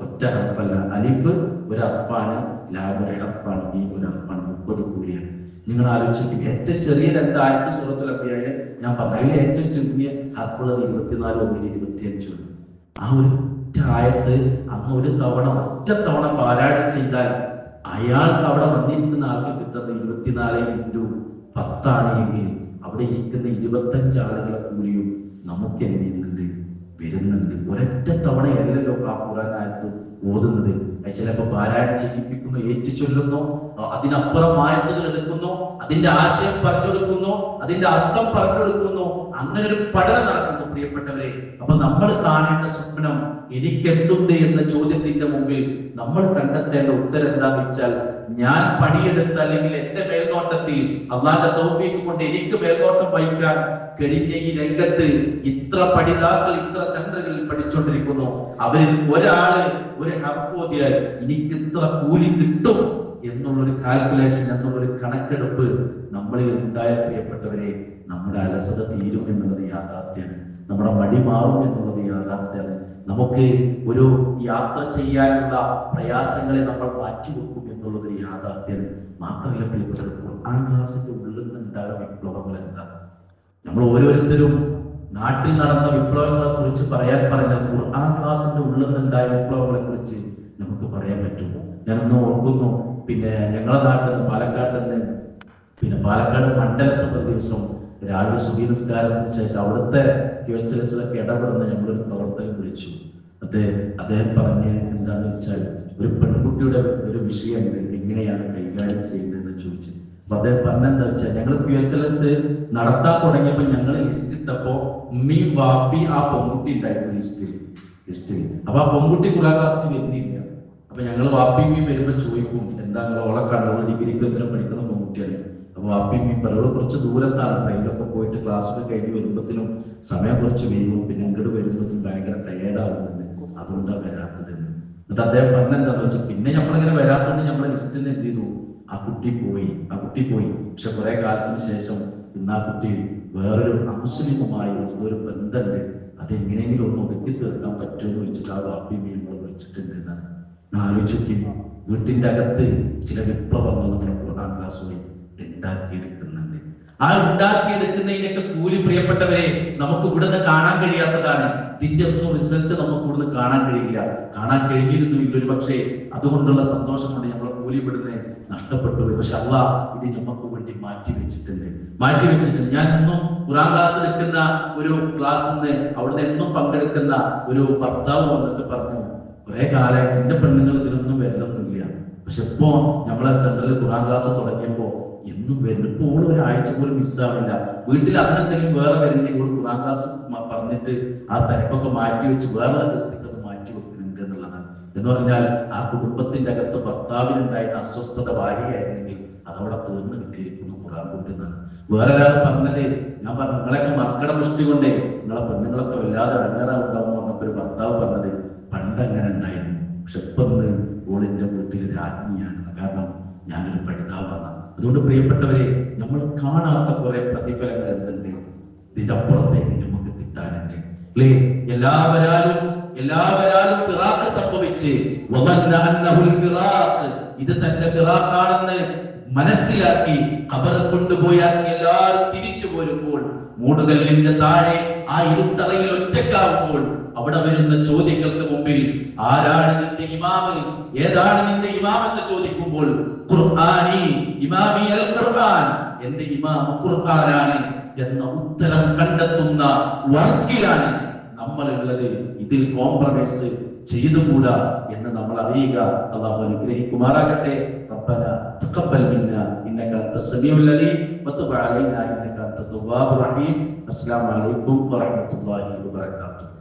ഒറ്റ ഹർഫല്ല. അലിഫ് ഒരു ഹർഫാണ്, ലാം ഒരു ഹർഫാണ്, മീം ഒരു ഹർഫാണ്. 30 കൂലിയാണ്. നിങ്ങൾ ആലോചിക്കും, ഏറ്റവും ചെറിയ 2 ആയത്ത് സൂറത്തുൽ അംബിയയിലെ ഞാൻ പറഞ്ഞു, അതിൽ ഏറ്റവും ചുരുങ്ങിയ ഹർഫുള്ളത് 24, 25. ആ ഒരു ആയത്ത് അന്ന് ഒരു തവണ, ഒറ്റ തവണ പാരായണം ചെയ്താൽ അയാൾക്ക് അവിടെ വന്നിരിക്കുന്ന ആൾക്ക് കിട്ടുന്നത് 24 × 10 ആണ് എങ്കിൽ അവിടെ ഇരിക്കുന്ന 25 ആളുകളെ കൂലിയും നമുക്ക് എന്ത് ചെയ്യുന്നുണ്ട്, വരുന്നുണ്ട്. ഒരൊറ്റ തവണയല്ലല്ലോ ആ ഖുർആൻ ആയത്ത് ഓതുന്നത്. ചിലപ്പോ പാരായണം ചെയ്യിപ്പിക്കുന്നു, ഏറ്റു ചൊല്ലുന്നു, അതിനപ്പുറം ആയത്തുകൾ എടുക്കുന്നു, അതിന്റെ ആശയം പറഞ്ഞെടുക്കുന്നു, അതിന്റെ അർത്ഥം പറഞ്ഞെടുക്കുന്നു. അങ്ങനെ ഒരു പഠനം നടക്കുന്നു പ്രിയപ്പെട്ടവരെ. അപ്പൊ നമ്മൾ കാണേണ്ട സ്വപ്നം എനിക്കെന്തുണ്ട് എന്ന ചോദ്യത്തിന്റെ മുമ്പിൽ നമ്മൾ കണ്ടെത്തേണ്ട ഉത്തരം എന്താന്ന് വെച്ചാൽ, ഞാൻ പണിയെടുത്ത, അല്ലെങ്കിൽ എന്റെ മേൽനോട്ടത്തിൽ അള്ളാഹുവിന്റെ തൗഫീഖ് കൊണ്ട് എനിക്ക് മേൽനോട്ടം വഹിക്കാൻ കഴിഞ്ഞ ഈ രംഗത്ത് ഇത്ര പഠിതാക്കൾ ഇത്ര സെന്ററുകളിൽ പഠിച്ചുകൊണ്ടിരിക്കുന്നു. അവരിൽ ഒരാള് ഒരു ഹർഫ് ഓതിയാൽ എനിക്ക് ഇത്ര കൂലി കിട്ടും എന്നുള്ളൊരു കാൽക്കുലേഷൻ, എന്നുള്ളൊരു കണക്കെടുപ്പ് നമ്മളിൽ ഉണ്ടായ പ്രിയപ്പെട്ടവരെ, നമ്മുടെ അലസത തീരും എന്നുള്ളത് യാഥാർത്ഥ്യമാണ്. നമ്മുടെ മടി മാറും എന്നുള്ളത് യാഥാർത്ഥ്യമാണ്. നമുക്ക് ഒരു യാത്ര ചെയ്യാനുള്ള പ്രയാസങ്ങളെ നമ്മൾ മാറ്റിവെക്കും എന്നുള്ളത് ഒരു യാഥാർത്ഥ്യമാണ്. മാത്രമല്ല പ്രിയപ്പെട്ടവർ, ഖുർആൻ ക്ലാസിന്റെ ഉള്ളിൽ നിന്നുണ്ടാകുന്ന വിപ്ലവങ്ങൾ എന്താണ്? നമ്മൾ ഓരോരുത്തരും നാട്ടിൽ നടന്ന വിപ്ലവങ്ങളെ കുറിച്ച് പറയാൻ പറഞ്ഞാൽ ഖുർആൻ ക്ലാസിന്റെ ഉള്ളിൽ നിന്നുണ്ടായ വിപ്ലവങ്ങളെ കുറിച്ച് നമുക്ക് പറയാൻ പറ്റും. ഞാനൊന്ന് ഓർക്കുന്നു, ഞങ്ങളുടെ നാട്ടിൽ നിന്ന് പാലക്കാട് മണ്ഡലത്തിൽ ഒരു ദിവസം രാവിലെ സുബഹി നിസ്കാരത്തിന് ശേഷം അവിടുത്തെ QHLSലൊക്കെ ഇടപെടുന്ന ഞങ്ങളൊരു പ്രവർത്തകൻ വിളിച്ചു. എന്നിട്ട് അദ്ദേഹം പറഞ്ഞ എന്താണെന്ന് വെച്ചാൽ, ഒരു പെൺകുട്ടിയുടെ ഒരു വിഷയമുണ്ട്, എങ്ങനെയാണ് കൈകാര്യം ചെയ്യുന്നതെന്ന് ചോദിച്ചു. അപ്പൊ അദ്ദേഹം പറഞ്ഞെന്താ വെച്ചാൽ, ഞങ്ങൾ QHLS നടത്താൻ തുടങ്ങിയപ്പോ ഞങ്ങൾ ലിസ്റ്റ് ഇട്ടപ്പോ ഉമ്മയും വാപ്പി ആ പെൺകുട്ടി ഉണ്ടായിരുന്നു ലിസ്റ്റിൽ. അപ്പൊ ആ പെൺകുട്ടി ഖുർആൻ ക്ലാസ്സിൽ വരുന്നില്ല. അപ്പൊ ഞങ്ങൾ വാപ്പിയും വരുമ്പോ ചോദിക്കും, എന്താ നിങ്ങൾ ഓളെ കണ്ടോ, ഡിഗ്രിക്ക് എന്തിനും പഠിക്കുന്ന പെൺകുട്ടിയാണ്. അപ്പൊ വാപ്പിയും പറയോട് കുറച്ച് ദൂരത്താണ്, ട്രെയിനിലൊക്കെ പോയിട്ട് ക്ലാസ്സൊക്കെ കഴിഞ്ഞ് വരുമ്പോഴത്തേനും സമയം കുറച്ച് വീഴും, പിന്നെ ഇങ്ങോട്ട് വരുമ്പോഴത്തേനും ഭയങ്കര ടയേർഡാവുന്നുണ്ട്, അതുകൊണ്ടാണ് വരാത്തത്. എന്നിട്ട് അദ്ദേഹം പറഞ്ഞെന്താന്ന് വെച്ചാൽ, പിന്നെ നമ്മളിങ്ങനെ വരാത്തോണ്ട് നമ്മളെ ലിസ്റ്റിൽ എന്ത് ചെയ്തു, ആ കുട്ടി പോയി. പക്ഷെ കുറെ കാലത്തിന് ശേഷം ഇന്ന് ആ കുട്ടി വേറൊരു അമുസ്ലിമുമായി ഒരു ബന്ധമുണ്ട്, അതെങ്ങനെയെങ്കിലും ഒന്ന് ഒതുക്കി തീർക്കാൻ പറ്റുമെന്ന് വെച്ചിട്ട് ആ വാപ്പിയും നമ്മളെ വിളിച്ചിട്ടുണ്ട് എന്നാണ്. ആലോചിക്കും, വീട്ടിന്റെ അകത്ത് ചില വിപ്ലവങ്ങൾ നമ്മുടെ ഖുർആൻ ക്ലാസ്സുകൾ ഉണ്ടാക്കിയെടുക്കുന്നുണ്ട്. ആ ഉണ്ടാക്കിയെടുക്കുന്നതിനൊക്കെ കൂലി പ്രിയപ്പെട്ടവരെ നമുക്ക് ഇവിടുന്ന് കാണാൻ കഴിയാത്തതാണ്. ഇതിന്റെ ഒന്നും റിസൾട്ട് നമുക്ക് ഇവിടുന്ന് കാണാൻ കഴിയില്ല. കാണാൻ കഴിഞ്ഞിരുന്നു ഒരു പക്ഷേ, അതുകൊണ്ടുള്ള സന്തോഷം കൊണ്ട് നമ്മളെ കൂലി ഇവിടുന്ന് നഷ്ടപ്പെട്ടു. പക്ഷെ അല്ലാഹ് ഇത് നമുക്ക് വേണ്ടി മാറ്റി വെച്ചിട്ടുണ്ട്. ഞാൻ എന്നും ഖുർആൻ ക്ലാസ് എടുക്കുന്ന ഒരു ക്ലാസ്സിൽ നിന്ന് അവിടുന്ന് എന്നും പങ്കെടുക്കുന്ന ഒരു ഭർത്താവ് വന്നിട്ട് പറഞ്ഞു, കുറെ കാലമായിട്ട് എന്റെ പെണ്ണുങ്ങൾ ഇതിനൊന്നും വരുന്നൊന്നുമില്ല, പക്ഷെ ഇപ്പോ നമ്മളെ സെന്ററിൽ ഖുർആൻ ക്ലാസ് തുടങ്ങിയപ്പോ എന്നും വരുന്നു. ഇപ്പോൾ ഒരാഴ്ച പോലും മിസ്സാവില്ല. വീട്ടിൽ അന്നെന്തെങ്കിലും വേറെ വരുന്നെങ്കിൽ ഖുർആൻ ക്ലാസ് പറഞ്ഞിട്ട് ആ തിരക്കൊക്കെ മാറ്റി വെച്ച് വേറെ ദിവസത്തേക്ക് അത് മാറ്റി വെക്കുന്നുണ്ട് എന്നുള്ളതാണ്. എന്ന് പറഞ്ഞാൽ ആ കുടുംബത്തിന്റെ അകത്ത് ഭർത്താവിനുണ്ടായിരുന്ന അസ്വസ്ഥത ഭാര്യയായിരുന്നെങ്കിൽ അതവിടെ തീർന്നു കിട്ടിയിരിക്കുന്നു ഖുർആൻ കൊണ്ടുവന്നാണ്. വേറെ ഒരാൾ പറഞ്ഞത്, ഞാൻ പറഞ്ഞു നിങ്ങളൊക്കെ മക്കളുടെ മുഷ്ടി കൊണ്ടേ നിങ്ങളെ പെണ്ണുങ്ങളൊക്കെ വല്ലാതെ ഇടങ്ങേറാവുണ്ടാവും പറഞ്ഞപ്പോൾ ഒരു ഭർത്താവ് പറഞ്ഞത് പണ്ട് അങ്ങനെ ഉണ്ടായിരുന്നു, പക്ഷെ ഇപ്പൊ ഓളിന്റെ വീട്ടിൽ രാജ്ഞിയാണ്, കാരണം ഞാനൊരു പഠിതാവാണ്. അതുകൊണ്ട് പ്രിയപ്പെട്ടവരെ, നമ്മൾ കാണാത്ത കുറെ പ്രതിഫലങ്ങൾ എന്തുണ്ട്, ഇതിനപ്പുറത്തേക്ക് നമുക്ക് കിട്ടാനുണ്ട് അല്ലേ? എല്ലാവരാലും ഫിറാഖ് സംഭവിച്ച് ഇത് തന്റെ ഫിറാഖാണെന്ന് മനസ്സിലാക്കി ഖബർ കൊണ്ടുപോയാക്കി എല്ലാവരും തിരിച്ചു പോരുമ്പോൾ, മൂടുകല്ലിന്റെ താഴെ ആ ഇരുട്ടറയിൽ ഒറ്റക്കാവുമ്പോൾ അവിടെ വരുന്ന ചോദ്യങ്ങൾക്ക് മുമ്പിൽ ആരാണ് നിന്റെ ഇമാമ്, ഏതാണ് നിന്റെ ഇമാം എന്ന് ചോദിക്കുമ്പോൾ ഖുർആനി ഇമാമി അൽ ഖുർആൻ, എന്റെ ഇമാം ഖുർആനാണ് എന്ന ഉത്തരം കണ്ടെത്തുന്ന വാക്കിലാണ് നമ്മളുള്ളത്. ഇതിൽ കോംപ്രമൈസ് ചെയ്തുകൂടാ എന്ന് നമ്മൾ അറിയുക. അല്ലാഹു അനുഗ്രഹിക്കുമാറാകട്ടെ. റബ്ബന തഖബ്ബൽ മിന്നാ ഇന്നക അൻതസ് സമീഉൽ അലീം വതുബ് അലൈനാ ഇന്നക അൻതത് തവ്വാബുർ റഹീം. അസ്സലാമു അലൈക്കും വറഹ്മത്തുള്ളാഹി വബറകാതുഹു.